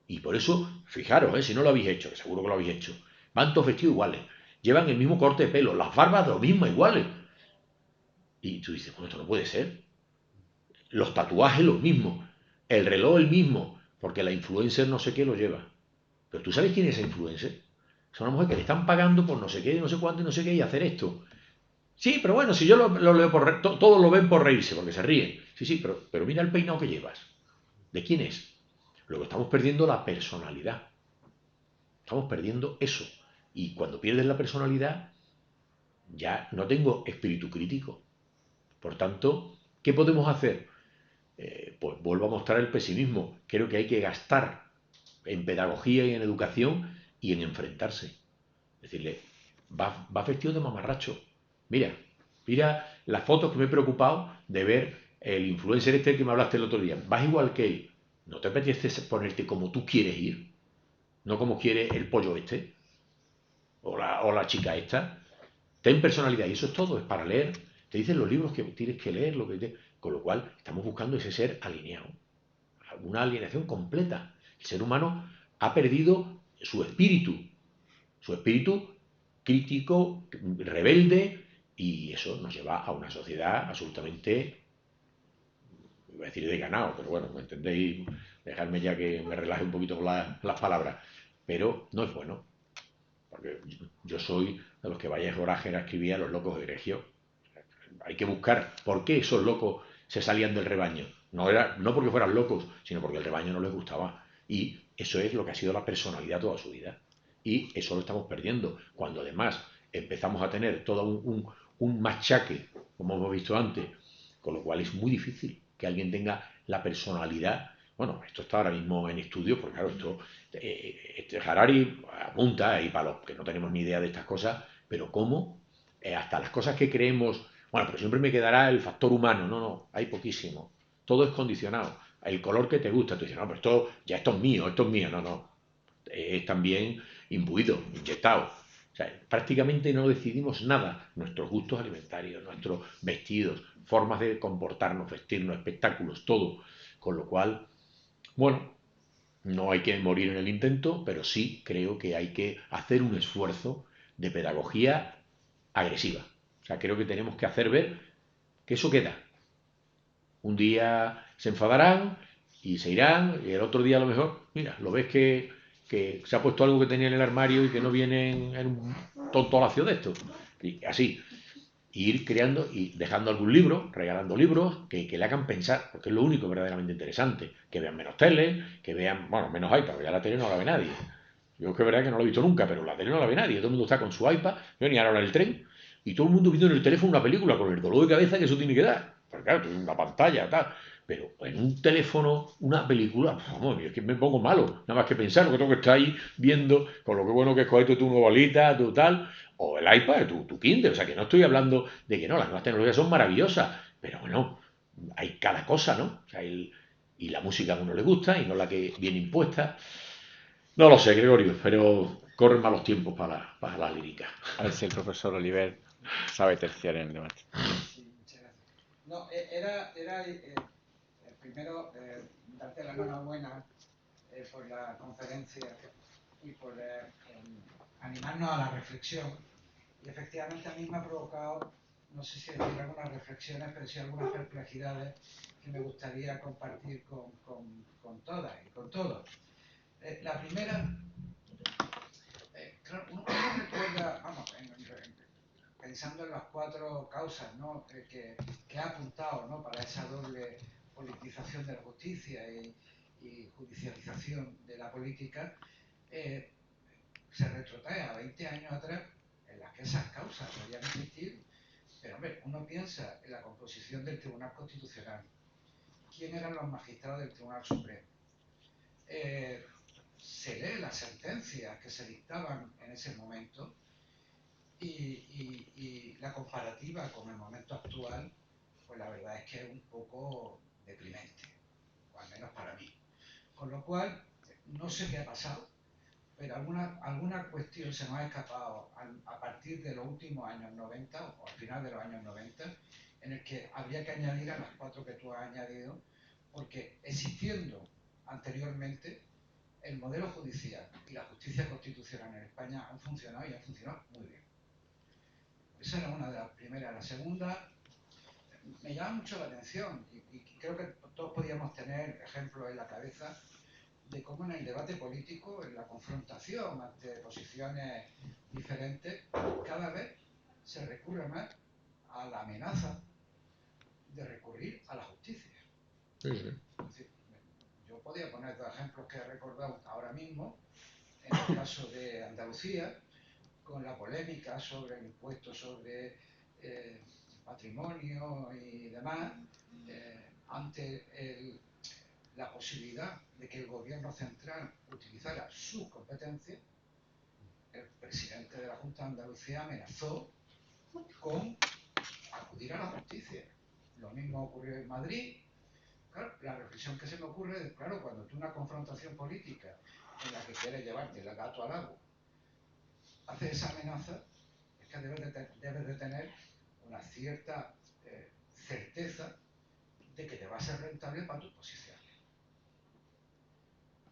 Y por eso, fijaros, si no lo habéis hecho, que seguro que lo habéis hecho, van todos vestidos iguales, llevan el mismo corte de pelo, las barbas de lo mismo iguales. Y tú dices, bueno, esto no puede ser. Los tatuajes los mismos, el reloj el mismo, porque la influencer no sé qué lo lleva. Pero tú sabes quién es esa influencer. Es una mujer que le están pagando por no sé qué, no sé cuánto y no sé qué y hacer esto. Sí, pero bueno, si yo lo leo todos lo ven por reírse, porque se ríen. Sí, pero mira el peinado que llevas. ¿De quién es? Luego estamos perdiendo la personalidad. Estamos perdiendo eso. Y cuando pierdes la personalidad, ya no tengo espíritu crítico. Por tanto, ¿qué podemos hacer? Pues vuelvo a mostrar el pesimismo. Creo que hay que gastar en pedagogía y en educación y en enfrentarse. Decirle, va vestido de mamarracho. Mira las fotos que me he preocupado de ver el influencer este que me hablaste el otro día. Vas igual que él. ¿No te apetece ponerte como tú quieres ir? No como quiere el pollo este o la chica esta. Ten personalidad y eso es todo, es para leer. Te dicen los libros que tienes que leer, con lo cual estamos buscando ese ser alineado. Una alienación completa. El ser humano ha perdido su espíritu crítico, rebelde, y eso nos lleva a una sociedad absolutamente, voy a decir de ganado, pero bueno, ¿me entendéis? Dejadme ya que me relaje un poquito con las palabras, pero no es bueno, porque yo soy de los que Valles Orágena escribía Los locos egregios. Hay que buscar por qué esos locos se salían del rebaño. No porque fueran locos, sino porque el rebaño no les gustaba. Y eso es lo que ha sido la personalidad toda su vida. Y eso lo estamos perdiendo. Cuando además empezamos a tener todo un machaque, como hemos visto antes, con lo cual es muy difícil que alguien tenga la personalidad. Bueno, esto está ahora mismo en estudio, porque claro, Harari apunta, y para los que no tenemos ni idea de estas cosas, pero cómo hasta las cosas que creemos, bueno, pero siempre me quedará el factor humano. No, hay poquísimo. Todo es condicionado. El color que te gusta, tú dices, no, pero esto es mío, no. Es también imbuido, inyectado. sea, prácticamente no decidimos nada. Nuestros gustos alimentarios, nuestros vestidos, formas de comportarnos, vestirnos, espectáculos, todo. Con lo cual, bueno, no hay que morir en el intento, pero sí creo que hay que hacer un esfuerzo de pedagogía agresiva. O sea, creo que tenemos que hacer ver que eso queda. Un día se enfadarán y se irán, y el otro día a lo mejor, mira, lo ves que se ha puesto algo que tenía en el armario y que no viene en un tontolacio de esto. Y así, ir creando y dejando algún libro, regalando libros que le hagan pensar, porque es lo único verdaderamente interesante. Que vean menos tele, que vean, bueno, menos iPad, porque ya la tele no la ve nadie. Yo es que es verdad que no lo he visto nunca, pero la tele no la ve nadie. Todo el mundo está con su iPad, yo ni ahora en el tren, y todo el mundo viendo en el teléfono una película con el dolor de cabeza que eso tiene que dar. Porque claro, tiene una pantalla, tal. Pero en un teléfono, una película, vamos, es que me pongo malo, nada más que pensar lo que tengo que estar ahí viendo, con lo que bueno que es cogerte tu novelita, tu tal, o el iPad, tu Kindle. O sea, que no estoy hablando de que no, las nuevas tecnologías son maravillosas, pero bueno, hay cada cosa, ¿no? O sea, y la música a uno le gusta y no la que viene impuesta. No lo sé, Gregorio, pero corren malos tiempos para la lírica. A ver si el profesor Oliver sabe terciar en el debate. Sí, muchas gracias. No, primero darte la enhorabuena por la conferencia y por animarnos a la reflexión. Y efectivamente a mí me ha provocado, no sé si decir algunas reflexiones, pero sí algunas perplejidades que me gustaría compartir con todas y con todos. La primera, claro, uno recuerda, vamos, pensando en las cuatro causas, ¿no? que ha apuntado, ¿no? para esa doble politización de la justicia y judicialización de la política, se retrotrae a 20 años atrás en las que esas causas podían existir, pero hombre, uno piensa en la composición del Tribunal Constitucional, quién eran los magistrados del Tribunal Supremo, se lee las sentencias que se dictaban en ese momento y la comparativa con el momento actual, pues la verdad es que es un poco deprimente, o al menos para mí. Con lo cual, no sé qué ha pasado, pero alguna cuestión se nos ha escapado a partir de los últimos años 90 o al final de los años 90, en el que habría que añadir a las cuatro que tú has añadido, porque existiendo anteriormente, el modelo judicial y la justicia constitucional en España han funcionado y han funcionado muy bien. Esa era una de las primeras. La segunda, me llama mucho la atención y creo que todos podíamos tener ejemplos en la cabeza de cómo en el debate político, en la confrontación ante posiciones diferentes, cada vez se recurre más a la amenaza de recurrir a la justicia. Sí, sí. Es decir, yo podía poner dos ejemplos que he recordado ahora mismo, en el caso de Andalucía, con la polémica sobre el impuesto sobre patrimonio y demás, ante la posibilidad de que el gobierno central utilizara sus competencias, el presidente de la Junta de Andalucía amenazó con acudir a la justicia. Lo mismo ocurrió en Madrid. Claro, la reflexión que se me ocurre es, claro, cuando tú una confrontación política en la que quieres llevarte el gato al agua, haces esa amenaza, es que debes de tener una cierta certeza de que te va a ser rentable para tus posiciones.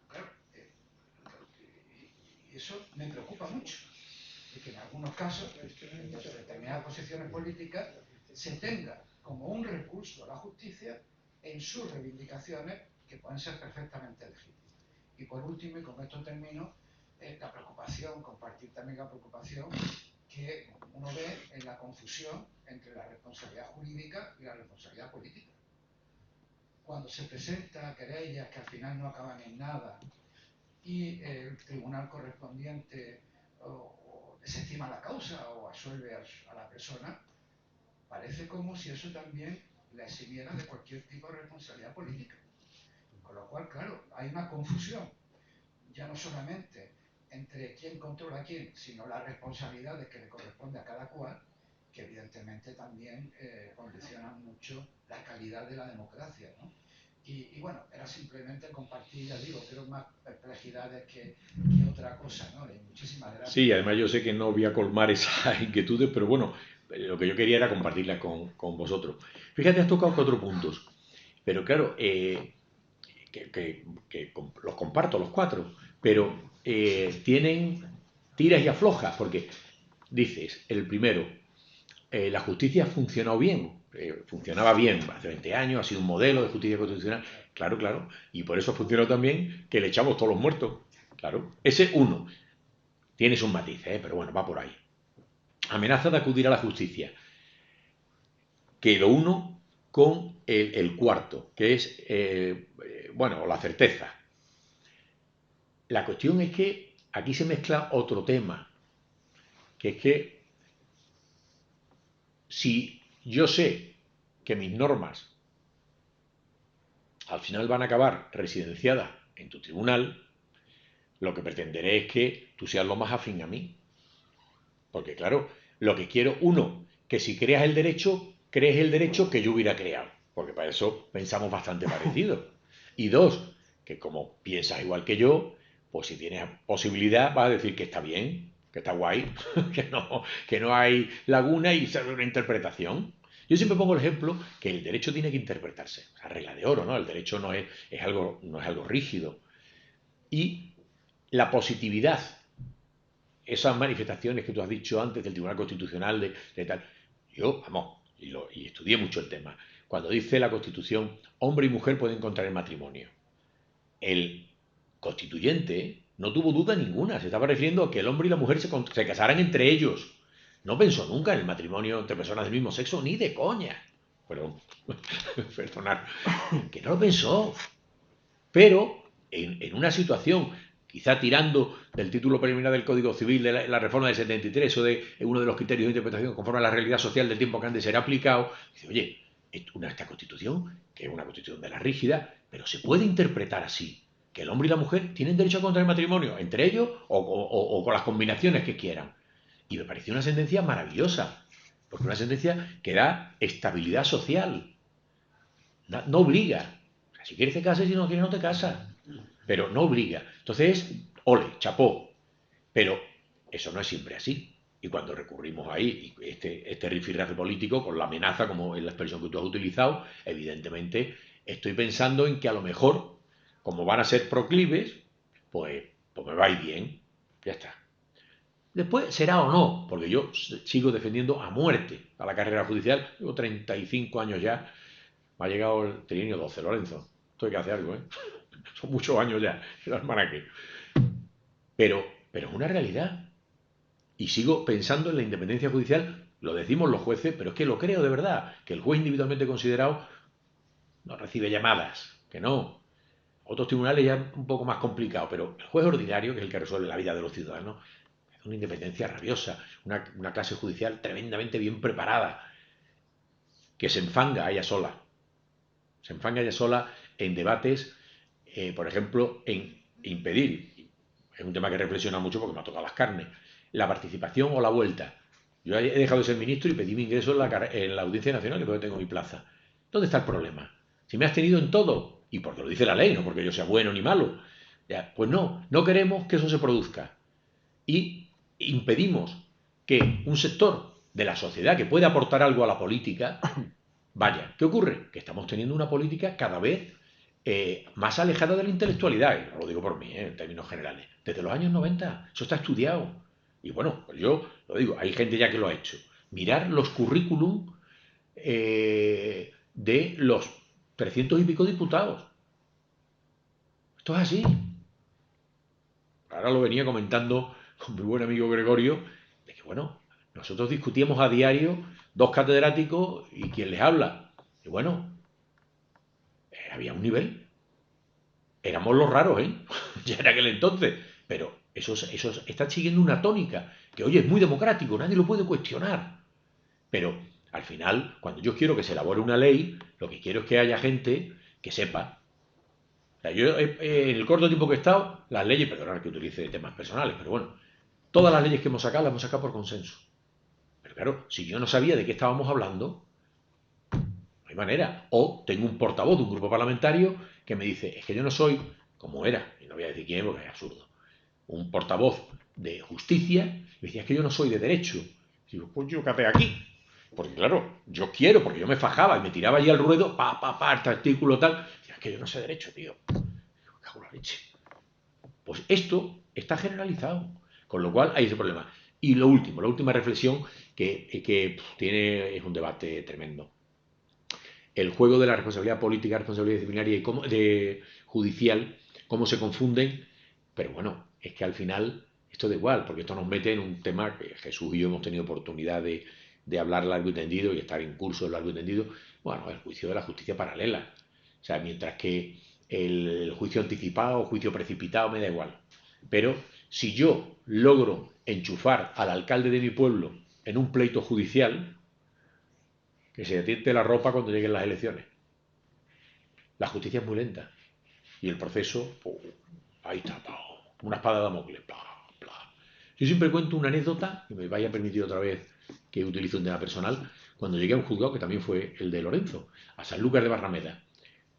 Claro, y eso me preocupa mucho, de que en algunos casos, en determinadas posiciones políticas, se tenga como un recurso a la justicia en sus reivindicaciones que pueden ser perfectamente legítimas. Y por último, y con esto termino, la preocupación, compartir también la preocupación que uno ve en la confusión entre la responsabilidad jurídica y la responsabilidad política. Cuando se presenta querellas que al final no acaban en nada y el tribunal correspondiente o desestima la causa o absuelve a la persona, parece como si eso también la eximiera de cualquier tipo de responsabilidad política. Con lo cual, claro, hay una confusión, ya no solamente entre quién controla a quién, sino las responsabilidades que le corresponde a cada cual, que evidentemente también condicionan mucho la calidad de la democracia, ¿no? Y bueno, era simplemente compartir, ya digo, creo más perplejidades que otra cosa, ¿no? Y muchísimas gracias. Sí, además yo sé que no voy a colmar esas inquietudes, pero bueno, lo que yo quería era compartirlas con vosotros. Fíjate, has tocado 4 puntos, pero claro, los comparto los 4, pero tienen tiras y aflojas, porque dices, el primero, la justicia ha funcionado bien, funcionaba bien hace 20 años, ha sido un modelo de justicia constitucional, claro, claro, y por eso ha funcionado también que le echamos todos los muertos, claro, ese uno, tiene sus matices, pero bueno, va por ahí. Amenaza de acudir a la justicia, que lo uno con el cuarto, que es, bueno, la certeza. La cuestión es que aquí se mezcla otro tema, que es que si yo sé que mis normas al final van a acabar residenciadas en tu tribunal, lo que pretenderé es que tú seas lo más afín a mí. Porque claro, lo que quiero, uno, que si creas el derecho, crees el derecho que yo hubiera creado. Porque para eso pensamos bastante parecido. Y dos, que como piensas igual que yo, pues si tienes posibilidad vas a decir que está bien, que está guay, que no hay laguna y serve una interpretación. Yo siempre pongo el ejemplo que el derecho tiene que interpretarse. O sea, regla de oro, ¿no? El derecho no es algo rígido. Y la positividad, esas manifestaciones que tú has dicho antes del Tribunal Constitucional, de tal, yo, vamos, y estudié mucho el tema, cuando dice la Constitución, hombre y mujer pueden contraer matrimonio, el constituyente no tuvo duda ninguna, se estaba refiriendo a que el hombre y la mujer se casaran entre ellos, no pensó nunca en el matrimonio entre personas del mismo sexo, ni de coña, perdón, perdonar, que no lo pensó, pero en una situación quizá tirando del título preliminar del Código Civil de la reforma del 73 o de uno de los criterios de interpretación conforme a la realidad social del tiempo que han de ser aplicado, dice, oye, esta constitución, que es una constitución de la rígida, pero se puede interpretar así, que el hombre y la mujer tienen derecho a contraer matrimonio entre ellos o con las combinaciones que quieran. Y me pareció una sentencia maravillosa, porque una sentencia que da estabilidad social, no obliga. O sea, si quieres te casas y si no quieres no te casas, pero no obliga. Entonces, ole, chapó. Pero eso no es siempre así. Y cuando recurrimos ahí, este rifirrafe político, con la amenaza, como es la expresión que tú has utilizado, evidentemente estoy pensando en que a lo mejor, como van a ser proclives, pues me va a ir bien. Ya está. Después será o no, porque yo sigo defendiendo a muerte a la carrera judicial. Llevo 35 años ya. Me ha llegado el trienio 12, Lorenzo. Esto hay que hacer algo, ¿eh? Son muchos años ya, el almanaque. Pero es una realidad. Y sigo pensando en la independencia judicial, lo decimos los jueces, pero es que lo creo de verdad, que el juez individualmente considerado no recibe llamadas, que no. Otros tribunales ya es un poco más complicado, pero el juez ordinario, que es el que resuelve la vida de los ciudadanos, es una independencia rabiosa, una clase judicial tremendamente bien preparada, que se enfanga a ella sola. Se enfanga ella sola en debates, por ejemplo, en impedir, es un tema que reflexiona mucho porque me ha tocado las carnes, la participación o la vuelta. Yo he dejado de ser ministro y pedí mi ingreso en la Audiencia Nacional, que es donde tengo mi plaza. ¿Dónde está el problema? Si me has tenido en todo, y porque lo dice la ley, no porque yo sea bueno ni malo, ya, pues no queremos que eso se produzca. Y impedimos que un sector de la sociedad que puede aportar algo a la política vaya. ¿Qué ocurre? Que estamos teniendo una política cada vez más alejada de la intelectualidad, y no lo digo por mí, en términos generales, desde los años 90, eso está estudiado. Y bueno, pues yo lo digo, hay gente ya que lo ha hecho. Mirar los currículum de los 300 y pico diputados. Esto es así. Ahora lo venía comentando con mi buen amigo Gregorio, de que bueno, nosotros discutíamos a diario 2 catedráticos y quien les habla. Y bueno, había un nivel. Éramos los raros, ¿eh? Ya en aquel entonces. Pero eso está siguiendo una tónica, que oye, es muy democrático, nadie lo puede cuestionar. Pero al final, cuando yo quiero que se elabore una ley, lo que quiero es que haya gente que sepa. O sea, yo en el corto tiempo que he estado, las leyes, perdonad que utilice temas personales, pero bueno, todas las leyes que hemos sacado las hemos sacado por consenso. Pero claro, si yo no sabía de qué estábamos hablando, a mí manera. O tengo un portavoz de un grupo parlamentario que me dice, es que yo no soy, como era, y no voy a decir quién porque es absurdo, un portavoz de justicia, me decía, es que yo no soy de derecho. Y digo, pues yo capé aquí. Porque claro, yo quiero, porque yo me fajaba y me tiraba allí al ruedo, este artículo tal. Y es que yo no sé derecho, tío. Digo, cago en la leche. Pues esto está generalizado. Con lo cual hay ese problema. Y lo último, la última reflexión que tiene es un debate tremendo. El juego de la responsabilidad política, responsabilidad disciplinaria y judicial, cómo se confunden, pero bueno, es que al final esto da igual, porque esto nos mete en un tema que Jesús y yo hemos tenido oportunidad de hablar largo y tendido y estar en curso largo y tendido, bueno, el juicio de la justicia paralela. O sea, mientras que el juicio anticipado o juicio precipitado me da igual. Pero si yo logro enchufar al alcalde de mi pueblo en un pleito judicial, que se atiente la ropa cuando lleguen las elecciones. La justicia es muy lenta. Y el proceso, ahí está, una espada de Damocles. Yo siempre cuento una anécdota, y me vaya permitido otra vez que utilice un tema personal, cuando llegué a un juzgado, que también fue el de Lorenzo, a Sanlúcar de Barrameda.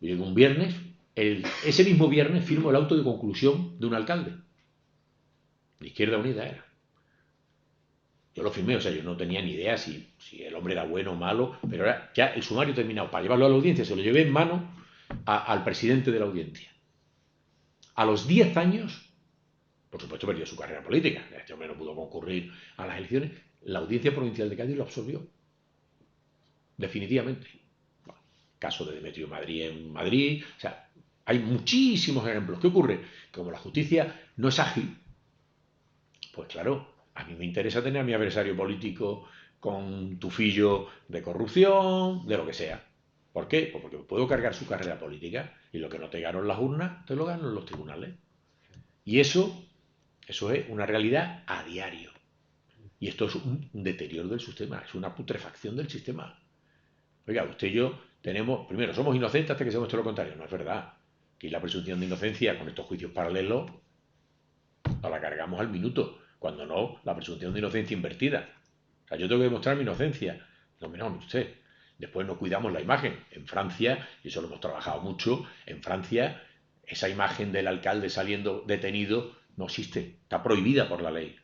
Yo llegué un viernes, ese mismo viernes firmo el auto de conclusión de un alcalde. De Izquierda Unida era. Yo lo firmé, o sea, yo no tenía ni idea si el hombre era bueno o malo, pero era ya el sumario terminado. Para llevarlo a la audiencia, se lo llevé en mano al presidente de la audiencia. A los 10 años, por supuesto, perdió su carrera política. Este hombre no pudo concurrir a las elecciones. La audiencia provincial de Cádiz lo absorbió. Definitivamente. Bueno, caso de Demetrio Madrid en Madrid. O sea, hay muchísimos ejemplos. ¿Qué ocurre? Como la justicia no es ágil, pues claro, a mí me interesa tener a mi adversario político con tufillo de corrupción, de lo que sea. ¿Por qué? Pues porque puedo cargar su carrera política y lo que no te gano en las urnas, te lo gano en los tribunales. Y eso es una realidad a diario. Y esto es un deterioro del sistema, es una putrefacción del sistema. Oiga, usted y yo tenemos, primero, somos inocentes hasta que se muestre lo contrario. No es verdad. Aquí la presunción de inocencia con estos juicios paralelos nos la cargamos al minuto. Cuando no, la presunción de inocencia invertida. O sea, yo tengo que demostrar mi inocencia. No, usted. Después no cuidamos la imagen. En Francia, y eso lo hemos trabajado mucho, en Francia esa imagen del alcalde saliendo detenido no existe. Está prohibida por la ley.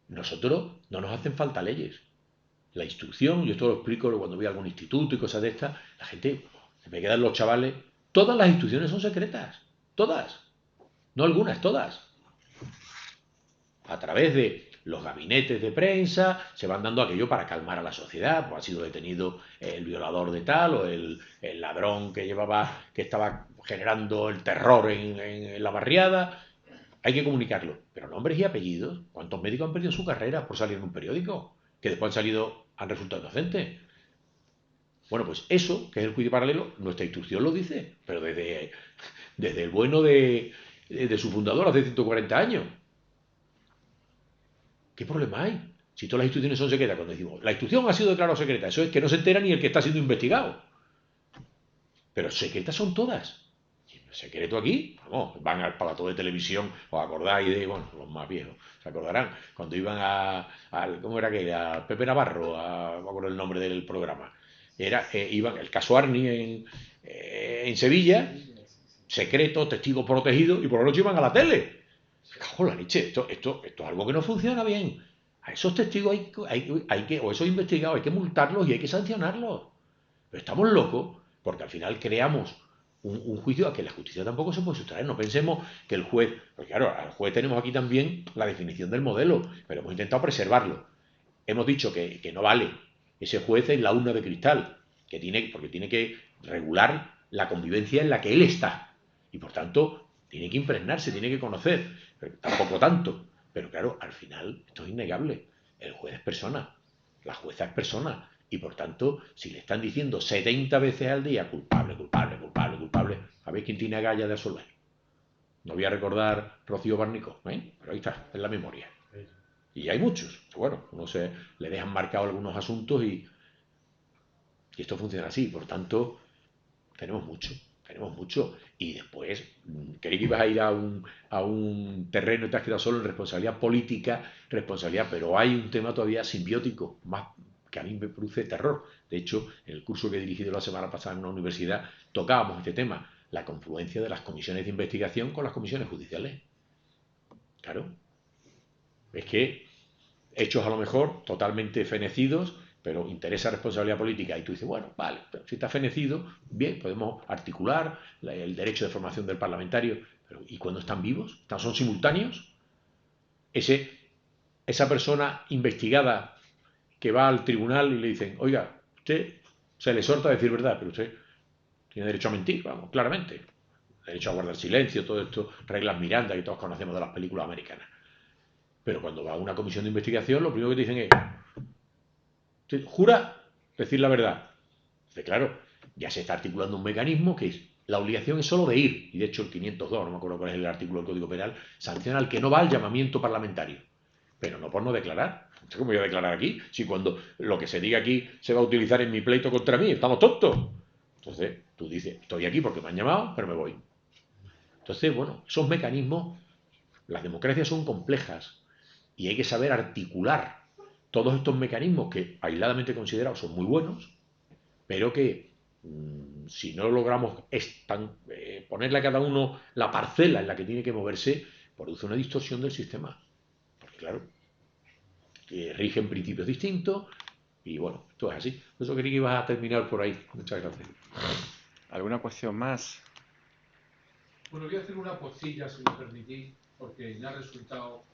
Nosotros no nos hacen falta leyes. La instrucción, yo esto lo explico cuando voy a algún instituto y cosas de estas, la gente, se me quedan los chavales, todas las instrucciones son secretas. Todas. No algunas, todas. A través de los gabinetes de prensa se van dando aquello para calmar a la sociedad, pues ha sido detenido el violador de tal o el ladrón que estaba generando el terror en la barriada. Hay que comunicarlo, pero nombres y apellidos. ¿Cuántos médicos han perdido su carrera por salir en un periódico? Que después han resultado inocentes. Bueno, pues eso, que es el juicio paralelo, nuestra instrucción lo dice, pero desde el bueno de su fundador hace 140 años. ¿Qué problema hay? Si todas las instrucciones son secretas, cuando decimos, la instrucción ha sido declarada secreta, eso es que no se entera ni el que está siendo investigado. Pero secretas son todas. El secreto aquí, vamos, van al plató de televisión, os acordáis de, bueno, los más viejos, se acordarán, cuando iban ¿cómo era que? A Pepe Navarro, no me acuerdo el nombre del programa. Iban, el caso Arni en Sevilla, secreto, testigo protegido, y por la noche iban a la tele. Cago en la leche, esto es algo que no funciona bien. A esos testigos o esos investigados hay que multarlos y hay que sancionarlos. Pero estamos locos porque al final creamos un juicio a que la justicia tampoco se puede sustraer. No pensemos que el juez, porque claro, al juez tenemos aquí también la definición del modelo, pero hemos intentado preservarlo. Hemos dicho que no vale. Ese juez es la urna de cristal, porque tiene que regular la convivencia en la que él está. Y por tanto, tiene que impregnarse, tiene que conocer, pero tampoco tanto. Pero claro, al final esto es innegable. El juez es persona, la jueza es persona. Y por tanto, si le están diciendo 70 veces al día culpable, culpable, culpable, culpable, ¿sabéis quién tiene agallas de absolver? No voy a recordar Rocío Barnicó, pero ahí está, en la memoria. Y hay muchos. Bueno, le dejan marcados algunos asuntos y esto funciona así. Por tanto, tenemos mucho. Y después, creí que ibas a ir a un terreno y te has quedado solo en responsabilidad política, pero hay un tema todavía simbiótico, más que a mí me produce terror. De hecho, en el curso que he dirigido la semana pasada en una universidad tocábamos este tema, la confluencia de las comisiones de investigación con las comisiones judiciales. Claro, es que hechos a lo mejor totalmente fenecidos, pero interesa responsabilidad política, y tú dices, bueno, vale, pero si está fenecido, bien, podemos articular el derecho de formación del parlamentario, pero ¿y cuando están vivos? ¿Son simultáneos? Esa persona investigada que va al tribunal y le dicen, oiga, usted se le exhorta a decir verdad, pero usted tiene derecho a mentir, vamos, claramente. Derecho a guardar silencio, todo esto, reglas Miranda que todos conocemos de las películas americanas. Pero cuando va a una comisión de investigación, lo primero que te dicen es, ¿usted jura decir la verdad? Entonces, claro, ya se está articulando un mecanismo que es, la obligación es solo de ir, y de hecho el 502, no me acuerdo cuál es el artículo del Código Penal, sanciona al que no va al llamamiento parlamentario, pero no por no declarar. ¿Cómo voy a declarar aquí? Si cuando lo que se diga aquí se va a utilizar en mi pleito contra mí, estamos tontos. Entonces, tú dices, estoy aquí porque me han llamado, pero me voy. Entonces, bueno, esos mecanismos, las democracias son complejas y hay que saber articular todos estos mecanismos que aisladamente considerados son muy buenos, pero que si no logramos ponerle a cada uno la parcela en la que tiene que moverse, produce una distorsión del sistema. Porque claro, que rigen principios distintos y bueno, esto es así. Por eso quería que ibas a terminar por ahí. Muchas gracias. ¿Alguna cuestión más? Bueno, voy a hacer una postilla, si me permitís, porque me ha resultado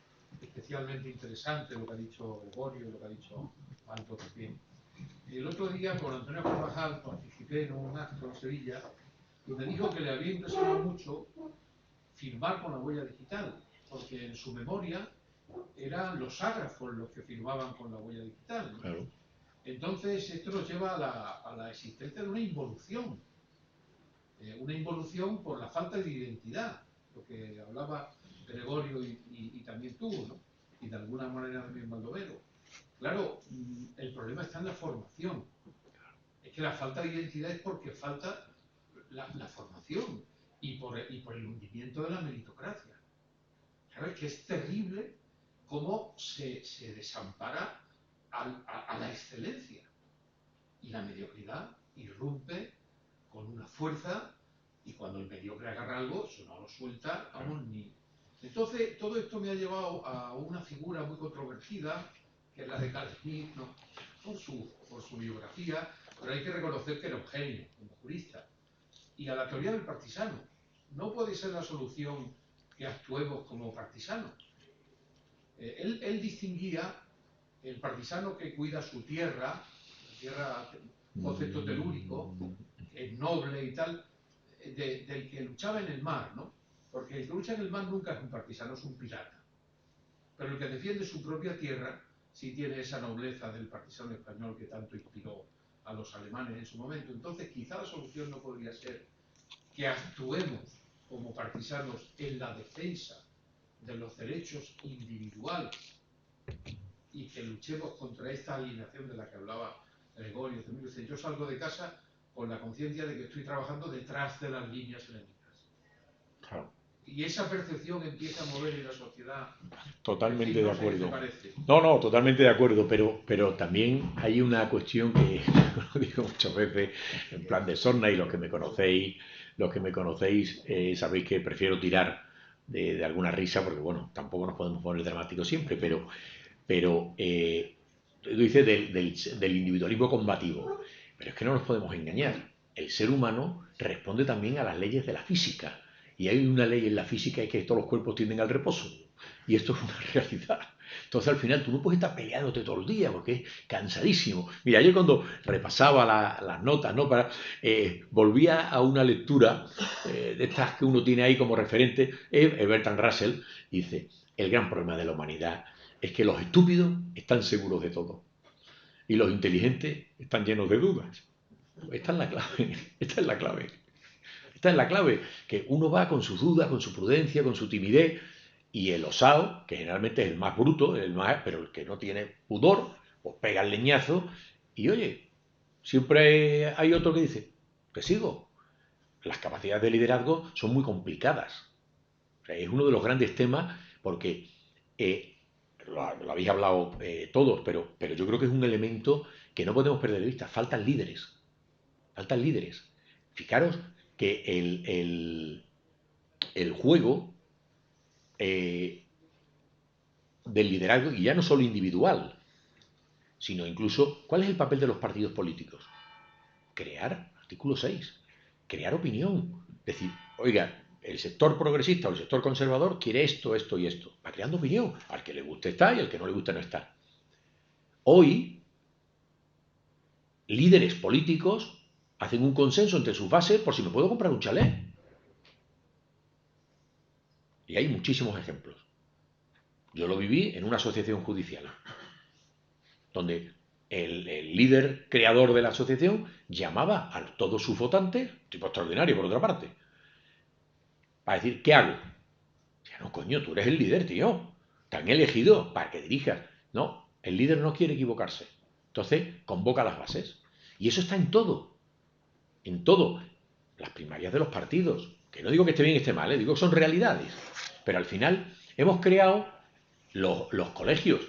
especialmente interesante lo que ha dicho Gregorio y lo que ha dicho Alto también. El otro día con Antonio Carvajal participé en un acto en Sevilla y me dijo que le había impresionado mucho firmar con la huella digital, porque en su memoria eran los ágrafos los que firmaban con la huella digital, ¿no? Claro. Entonces esto nos lleva a la existencia de una involución por la falta de identidad, lo que hablaba Gregorio y también tú, ¿no? Y de alguna manera también Baldomero. Claro, el problema está en la formación. Es que la falta de identidad es porque falta la formación y por el hundimiento de la meritocracia. Claro, es que es terrible cómo se desampara a la excelencia. Y la mediocridad irrumpe con una fuerza y cuando el mediocre agarra algo, eso no lo suelta, vamos, ni... Entonces, todo esto me ha llevado a una figura muy controvertida, que es la de Carl Schmitt, ¿no? por su biografía, pero hay que reconocer que era un genio como jurista. Y a la teoría del partisano. No puede ser la solución que actuemos como partisanos. Él distinguía el partisano que cuida su tierra, concepto telúrico, que es noble y tal, del que luchaba en el mar, ¿no? Porque el que lucha en el mar nunca es un partisano, es un pirata. Pero el que defiende su propia tierra sí tiene esa nobleza del partisano español que tanto inspiró a los alemanes en su momento. Entonces, quizá la solución no podría ser que actuemos como partisanos en la defensa de los derechos individuales y que luchemos contra esta alienación de la que hablaba Gregorio. Yo salgo de casa con la conciencia de que estoy trabajando detrás de las líneas enemigas. Claro. Y esa percepción empieza a mover en la sociedad. Totalmente no de sé qué te acuerdo. parece. No, totalmente de acuerdo, pero también hay una cuestión que lo digo muchas veces en plan de sorna, y los que me conocéis sabéis que prefiero tirar de alguna risa porque bueno, tampoco nos podemos poner dramáticos siempre, pero tú dices del individualismo combativo, pero es que no nos podemos engañar. El ser humano responde también a las leyes de la física, y hay una ley en la física, es que todos los cuerpos tienden al reposo, y esto es una realidad. Entonces al final tú no puedes estar peleándote todo el día porque es cansadísimo. Mira, ayer cuando repasaba las notas, ¿no? Volvía a una lectura de estas que uno tiene ahí como referente, Bertrand Russell, dice, el gran problema de la humanidad es que los estúpidos están seguros de todo y los inteligentes están llenos de dudas. Esta es la clave, esta es la clave. Esta es la clave, que uno va con sus dudas, con su prudencia, con su timidez, y el osado, que generalmente es el más bruto, pero el que no tiene pudor, pues pega el leñazo y oye, siempre hay otro que dice, te sigo. Las capacidades de liderazgo son muy complicadas. O sea, es uno de los grandes temas porque lo habéis hablado todos, pero yo creo que es un elemento que no podemos perder de vista. Faltan líderes. Faltan líderes. Fijaros que el juego del liderazgo, y ya no solo individual, sino incluso, ¿cuál es el papel de los partidos políticos? Crear, artículo 6, crear opinión. Decir, oiga, el sector progresista o el sector conservador quiere esto, esto y esto. Va creando opinión. Al que le guste está y al que no le guste no está. Hoy, líderes políticos hacen un consenso entre sus bases por si me puedo comprar un chalet. Y hay muchísimos ejemplos. Yo lo viví en una asociación judicial, donde el líder creador de la asociación llamaba a todos sus votantes, tipo extraordinario por otra parte, para decir, ¿qué hago? Ya no, coño, tú eres el líder, tío. Te han elegido para que dirijas. No, el líder no quiere equivocarse. Entonces, convoca las bases. Y eso está en todo. En todo. Las primarias de los partidos. Que no digo que esté bien y esté mal, digo que son realidades. Pero al final hemos creado los colegios.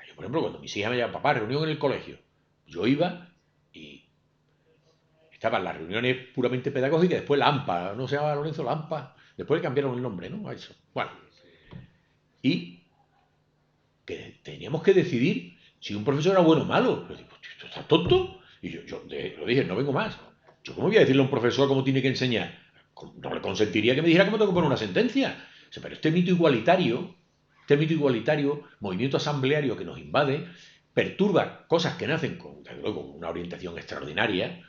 Yo, por ejemplo, cuando mis hijas me llamaban, papá, reunión en el colegio, yo iba y estaban las reuniones puramente pedagógicas, después la AMPA, no se llamaba Lorenzo, la AMPA, después le cambiaron el nombre, ¿no? A eso. Bueno, y que teníamos que decidir si un profesor era bueno o malo. Yo digo, ¿tú estás tonto? Y yo lo dije, no vengo más. ¿Yo cómo voy a decirle a un profesor cómo tiene que enseñar? No le consentiría que me dijera cómo tengo que poner una sentencia. O sea, pero este mito igualitario, movimiento asambleario que nos invade, perturba cosas que nacen desde luego, con una orientación extraordinaria,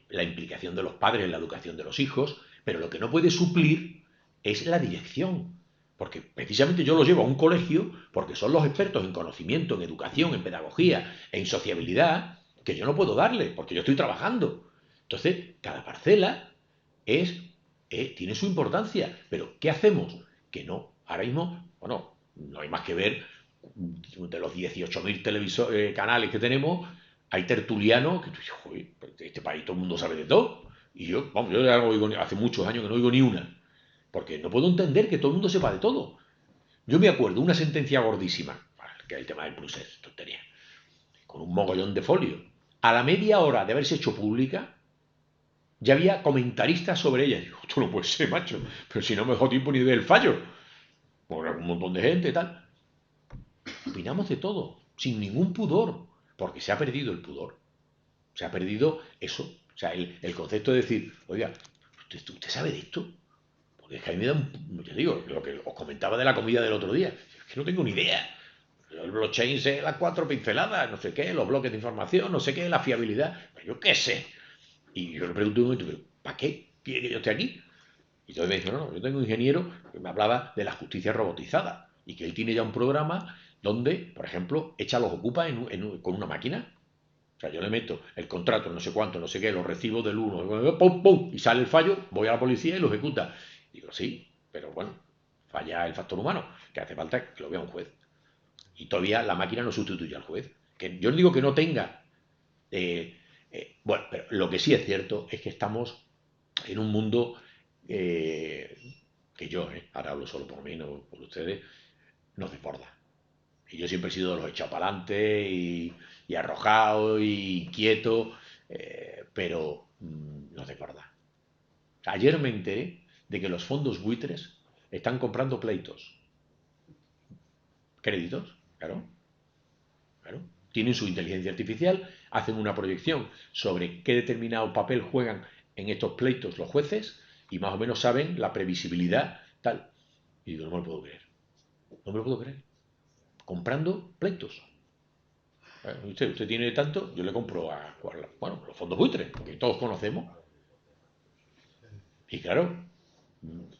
la implicación de los padres en la educación de los hijos, pero lo que no puede suplir es la dirección. Porque precisamente yo los llevo a un colegio porque son los expertos en conocimiento, en educación, en pedagogía, en sociabilidad, que yo no puedo darle, porque yo estoy trabajando. Entonces, cada parcela tiene su importancia. Pero, ¿qué hacemos? Que no, ahora mismo, bueno, no hay más que ver de los 18.000 canales que tenemos, hay tertulianos que tú dices, joder, este país todo el mundo sabe de todo. Y yo, vamos, yo ya no oigo, hace muchos años que no oigo ni una. Porque no puedo entender que todo el mundo sepa de todo. Yo me acuerdo una sentencia gordísima, que es el tema del procés, tontería, con un mogollón de folio. A la media hora de haberse hecho pública, ya había comentaristas sobre ella. Digo, esto no puede ser, macho, pero si no me dejó tiempo ni de ver el fallo. Por un montón de gente y tal. Opinamos de todo, sin ningún pudor, porque se ha perdido el pudor. Se ha perdido eso. O sea, el concepto de decir, oiga, ¿usted sabe de esto? Porque es que a mí me da yo digo, lo que os comentaba de la comida del otro día, es que no tengo ni idea. El blockchain es las 4 pinceladas, no sé qué, los bloques de información, no sé qué, la fiabilidad, pero yo qué sé. Y yo le pregunté un momento, ¿pero para qué quiere que yo esté aquí? Y entonces me dijo, no, yo tengo un ingeniero que me hablaba de la justicia robotizada y que él tiene ya un programa donde, por ejemplo, echa los ocupa con una máquina. O sea, yo le meto el contrato, no sé cuánto, no sé qué, los recibos del uno, pum, pum, y sale el fallo, voy a la policía y lo ejecuta. Digo, sí, pero bueno, falla el factor humano, que hace falta que lo vea un juez. Y todavía la máquina no sustituye al juez. Que yo no digo que no tenga. Bueno, pero lo que sí es cierto es que estamos en un mundo que yo, ahora hablo solo por mí, no por ustedes, nos desborda. Y yo siempre he sido de los echados para adelante y arrojado y quieto, pero nos desborda. Ayer me enteré de que los fondos buitres están comprando pleitos. Créditos, claro. Claro. Tienen su inteligencia artificial, hacen una proyección sobre qué determinado papel juegan en estos pleitos los jueces y más o menos saben la previsibilidad tal. Y digo, no me lo puedo creer. No me lo puedo creer. Comprando pleitos. Usted tiene tanto, yo le compro bueno, los fondos buitres, que todos conocemos. Y claro,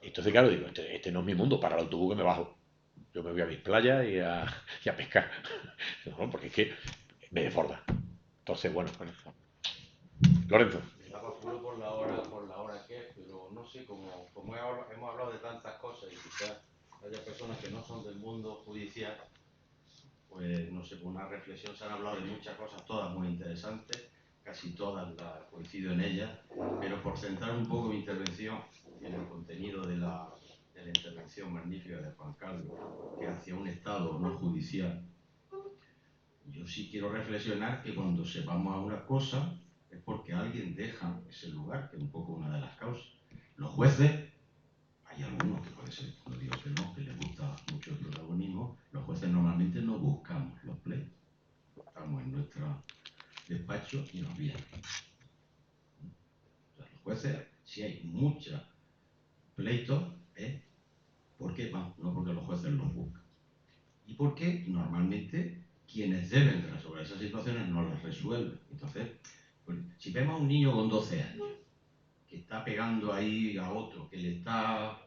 entonces claro, digo, este no es mi mundo, para el autobús que me bajo. Yo me voy a mis playas y a pescar. No, porque es que me desborda. Entonces, bueno, Lorenzo. Estaba apuro por la hora que es, pero no sé, como hemos hablado de tantas cosas y quizás haya personas que no son del mundo judicial, pues no sé, por una reflexión se han hablado de muchas cosas, todas muy interesantes, casi todas coincido en ellas, pero por centrar un poco mi intervención en el contenido de la intervención magnífica de Juan Carlos, que hacia un Estado no judicial, Yo sí quiero reflexionar que cuando sepamos a una cosa es porque alguien deja ese lugar, que es un poco una de las causas. Los jueces, hay algunos que puede ser, no digo que no, que les gusta mucho el protagonismo, los jueces normalmente no buscamos los pleitos. Estamos en nuestro despacho y nos vienen. O sea, los jueces, si hay muchos pleitos, es porque van, no porque los jueces los buscan. Y porque normalmente quienes deben de resolver esas situaciones no las resuelven. Entonces, pues, si vemos a un niño con 12 años que está pegando ahí a otro, que le está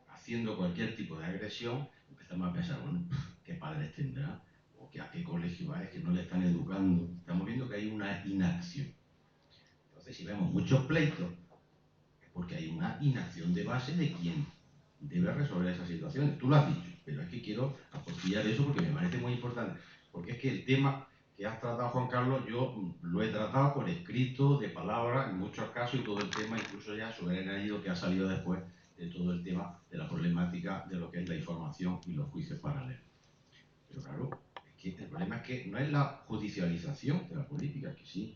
haciendo cualquier tipo de agresión, empezamos a pensar, bueno, ¿qué padres tendrá? ¿O a qué colegio va? Es que no le están educando. Estamos viendo que hay una inacción. Entonces, si vemos muchos pleitos, es porque hay una inacción de base de quien debe resolver esas situaciones. Tú lo has dicho, pero es que quiero apostillar eso porque me parece muy importante. Porque es que el tema que has tratado, Juan Carlos, yo lo he tratado por escrito, de palabra, en muchos casos, y todo el tema, incluso ya sobre el añadido que ha salido después de todo el tema de la problemática de lo que es la información y los juicios paralelos. Pero claro, es que el problema es que no es la judicialización de la política, que sí,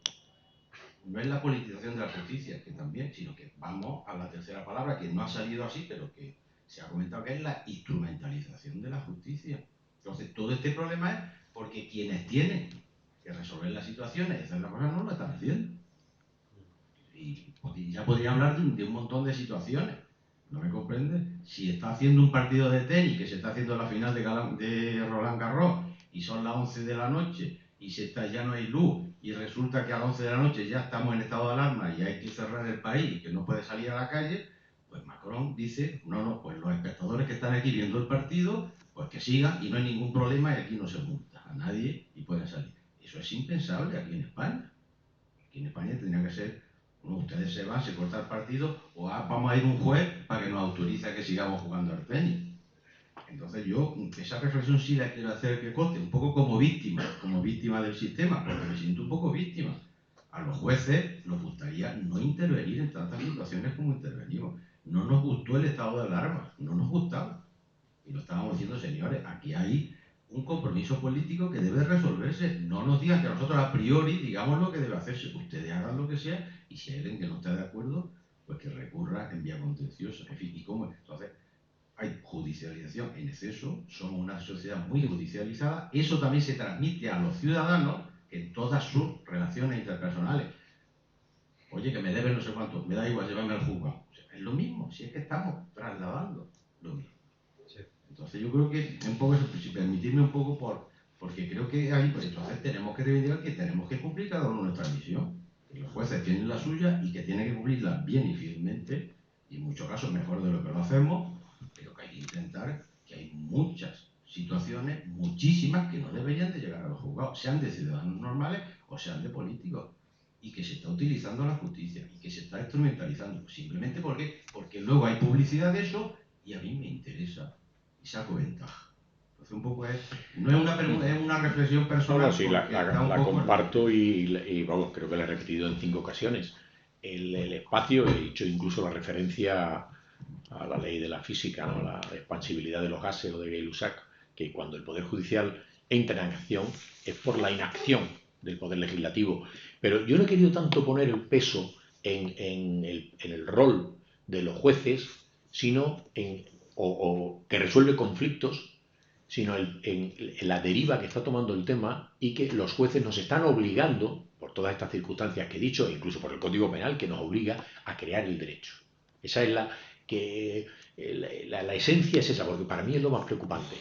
no es la politización de la justicia, que también, sino que vamos a la tercera palabra, que no ha salido así, pero que se ha comentado, que es la instrumentalización de la justicia. Entonces, todo este problema es porque quienes tienen que resolver las situaciones, hacer las cosas, no lo están haciendo. Y ya podría hablar de un montón de situaciones. ¿No me comprende? Si está haciendo un partido de tenis, que se está haciendo la final de Roland Garros, y son las 11 de la noche, y ya no hay luz, y resulta que a las 11 de la noche ya estamos en estado de alarma y hay que cerrar el país y que no puede salir a la calle, pues Macron dice, no, pues los espectadores que están aquí viendo el partido, pues que sigan y no hay ningún problema y aquí no se multa a nadie y pueden salir. Eso es impensable aquí en España. Aquí en España tendría que ser, bueno, ustedes se van, se corta el partido, o vamos a ir a un juez para que nos autorice a que sigamos jugando al tenis. Entonces yo esa reflexión sí la quiero hacer que conste, un poco como víctima del sistema, porque me siento un poco víctima. A los jueces nos gustaría no intervenir en tantas situaciones como intervenimos. No nos gustó el estado de alarma, no nos gustaba. Y lo estábamos diciendo, señores, aquí hay un compromiso político que debe resolverse. No nos digan que nosotros a priori digamos lo que debe hacerse. Ustedes hagan lo que sea y si hay alguien que no está de acuerdo, pues que recurra en vía contenciosa. En fin, ¿y cómo? Entonces, hay judicialización en exceso, somos una sociedad muy judicializada, eso también se transmite a los ciudadanos en todas sus relaciones interpersonales. Oye, que me deben no sé cuánto, me da igual, llévame al juzgado. O sea, es lo mismo, si es que estamos trasladando lo mismo. Sí. Entonces yo creo que, un poco, si permitirme un poco, porque creo que ahí, pues entonces tenemos que reivindicar que tenemos que cumplir cada uno nuestra misión. Que los jueces tienen la suya y que tienen que cumplirla bien y fielmente, y en muchos casos mejor de lo que lo hacemos, pero que hay que intentar, que hay muchas situaciones, muchísimas, que no deberían de llegar a los juzgados, sean de ciudadanos normales o sean de políticos, y que se está utilizando la justicia y que se está instrumentalizando, simplemente porque luego hay publicidad de eso y a mí me interesa y saco ventaja. Entonces un poco no es una pregunta, es una reflexión personal. No, sí, la comparto y vamos, creo que la he repetido en 5 ocasiones. El espacio, he dicho incluso la referencia a la ley de la física, ¿no? La expansibilidad de los gases o de Gay-Lussac, que cuando el Poder Judicial entra en acción es por la inacción del Poder Legislativo. Pero yo no he querido tanto poner el peso en el rol de los jueces, sino o que resuelve conflictos, sino en la deriva que está tomando el tema y que los jueces nos están obligando, por todas estas circunstancias que he dicho, incluso por el Código Penal, que nos obliga a crear el derecho. Esa es la esencia es esa, porque para mí es lo más preocupante.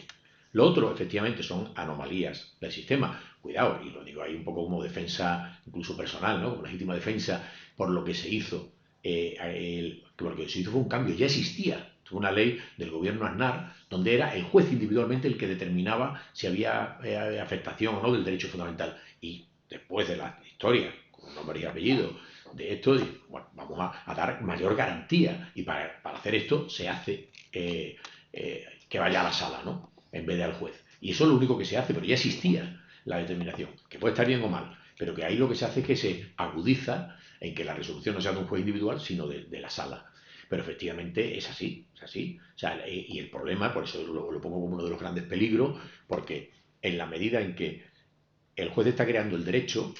Lo otro, efectivamente, son anomalías del sistema. Cuidado, y lo digo ahí un poco como defensa, incluso personal, ¿no? Como legítima defensa por lo que se hizo. Lo que se hizo fue un cambio, ya existía. Fue una ley del gobierno Aznar, donde era el juez individualmente el que determinaba si había afectación o no del derecho fundamental. Y después de la historia, con nombre y apellido, de esto, bueno, vamos a dar mayor garantía. Y para hacer esto se hace que vaya a la sala, ¿no? En vez de al juez. Y eso es lo único que se hace, pero ya existía la determinación, que puede estar bien o mal, pero que ahí lo que se hace es que se agudiza en que la resolución no sea de un juez individual, sino de la sala. Pero efectivamente es así, es así. O sea, y el problema, por eso lo pongo como uno de los grandes peligros, porque en la medida en que el juez está creando el derecho,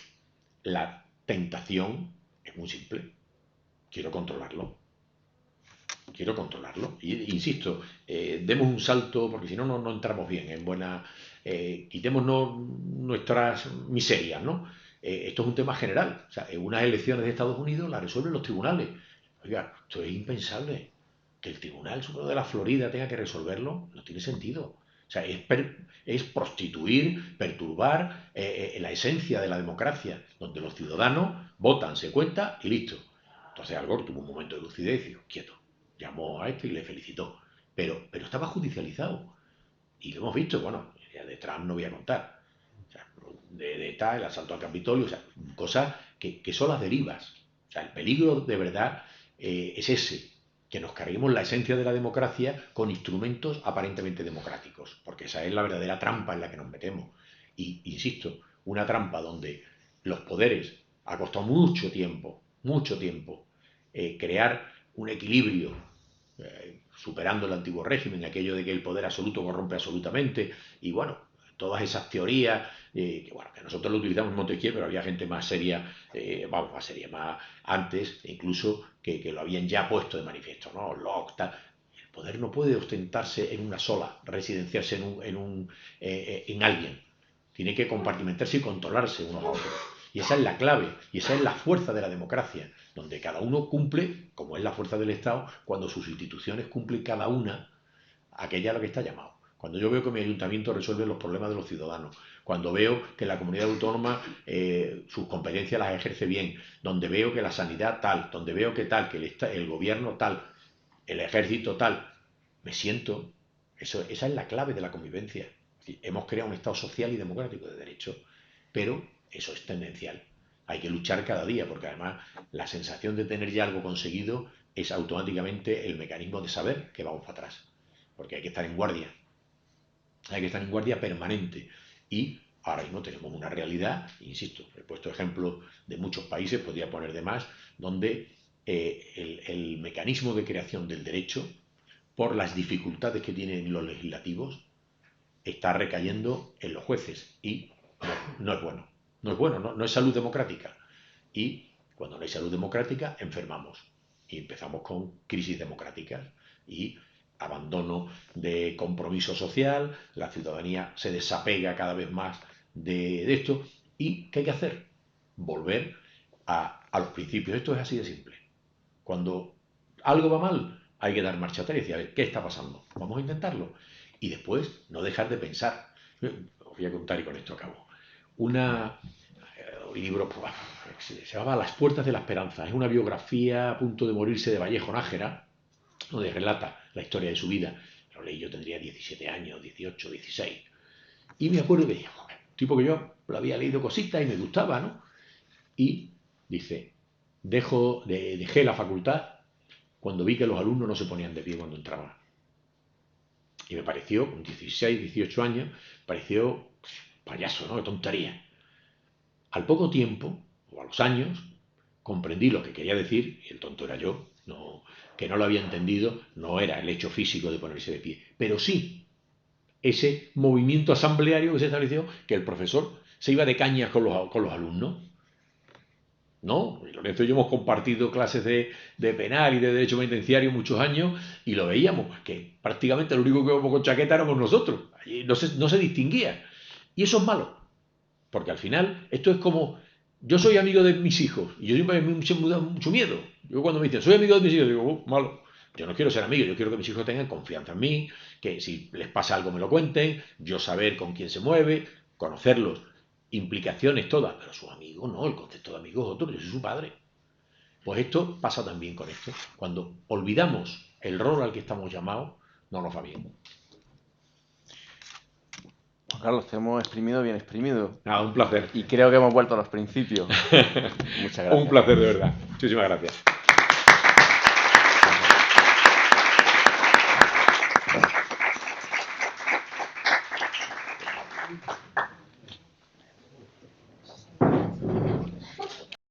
la tentación es muy simple. Quiero controlarlo. Quiero controlarlo. Y, insisto, demos un salto, porque si no, no entramos bien en buena... quitémonos nuestras miserias, ¿no? Esto es un tema general. O sea, en unas elecciones de Estados Unidos las resuelven los tribunales. Oiga, esto es impensable. Que el Tribunal Supremo de la Florida tenga que resolverlo, no tiene sentido. O sea, es prostituir, perturbar la esencia de la democracia, donde los ciudadanos votan, se cuenta y listo. Entonces Al Gore tuvo un momento de lucidez y dijo, quieto, llamó a este y le felicitó. Pero estaba judicializado. Y lo hemos visto, bueno, ya de Trump no voy a contar. O sea, de ETA, el asalto al Capitolio, o sea, cosas que son las derivas. O sea, el peligro de verdad es ese, que nos carguemos la esencia de la democracia con instrumentos aparentemente democráticos, porque esa es la verdadera trampa en la que nos metemos. Y, insisto, una trampa donde los poderes, ha costado mucho tiempo, crear un equilibrio, superando el antiguo régimen, aquello de que el poder absoluto corrompe absolutamente, y bueno, todas esas teorías, que nosotros lo utilizamos en Montesquieu, pero había gente más seria, más antes, incluso que lo habían ya puesto de manifiesto, ¿no? Locke, tal. El poder no puede ostentarse en una sola, residenciarse en alguien. Tiene que compartimentarse y controlarse unos a otros. Y esa es la clave, y esa es la fuerza de la democracia, donde cada uno cumple, como es la fuerza del Estado, cuando sus instituciones cumplen cada una aquella a la que está llamado. Cuando yo veo que mi ayuntamiento resuelve los problemas de los ciudadanos, cuando veo que la comunidad autónoma sus competencias las ejerce bien, donde veo que la sanidad tal, donde veo que tal, que el gobierno tal, el ejército tal, me siento, esa es la clave de la convivencia. Hemos creado un Estado social y democrático de derecho, pero eso es tendencial. Hay que luchar cada día, porque además la sensación de tener ya algo conseguido es automáticamente el mecanismo de saber que vamos para atrás. Porque hay que estar en guardia. Hay que estar en guardia permanente. Y ahora mismo tenemos una realidad, insisto, he puesto ejemplos de muchos países, podría poner de más, donde el mecanismo de creación del derecho, por las dificultades que tienen los legislativos, está recayendo en los jueces. Y no es bueno. No es bueno, no es salud democrática. Y cuando no hay salud democrática, enfermamos. Y empezamos con crisis democráticas y abandono de compromiso social, la ciudadanía se desapega cada vez más de esto. ¿Y qué hay que hacer? Volver a los principios. Esto es así de simple. Cuando algo va mal, hay que dar marcha atrás y decir, a ver, ¿qué está pasando? Vamos a intentarlo. Y después, no dejar de pensar. Os voy a contar y con esto acabo. Un libro se llamaba Las puertas de la esperanza. Es una biografía a punto de morirse de Vallejo Nájera, donde relata la historia de su vida. Lo leí, yo tendría 17 años, 18, 16. Y me acuerdo que un tipo que yo lo había leído cositas y me gustaba, ¿no? Y dice, dejé la facultad cuando vi que los alumnos no se ponían de pie cuando entraban. Y me pareció, con 16, 18 años, pareció payaso, ¿no? Qué tontería. Al poco tiempo, o a los años, comprendí lo que quería decir, y el tonto era yo, que no lo había entendido, no era el hecho físico de ponerse de pie, pero sí ese movimiento asambleario que se estableció, que el profesor se iba de cañas con los alumnos. ¿No? Y Lorenzo y yo hemos compartido clases de penal y de derecho penitenciario muchos años y lo veíamos, que prácticamente lo único que íbamos con chaqueta éramos nosotros. Allí no se distinguía. Y eso es malo, porque al final esto es como, yo soy amigo de mis hijos y yo siempre me da mucho miedo. Yo cuando me dicen, soy amigo de mis hijos, digo, malo. Yo no quiero ser amigo, yo quiero que mis hijos tengan confianza en mí, que si les pasa algo me lo cuenten, yo saber con quién se mueve, conocerlos. Implicaciones todas, pero su amigo no, el concepto de amigo es otro, yo soy su padre. Pues esto pasa también con esto. Cuando olvidamos el rol al que estamos llamados, no nos va bien. Carlos, te hemos exprimido bien exprimido. Nada, un placer. Y creo que hemos vuelto a los principios. Muchas gracias. Un placer, de verdad. Muchísimas gracias.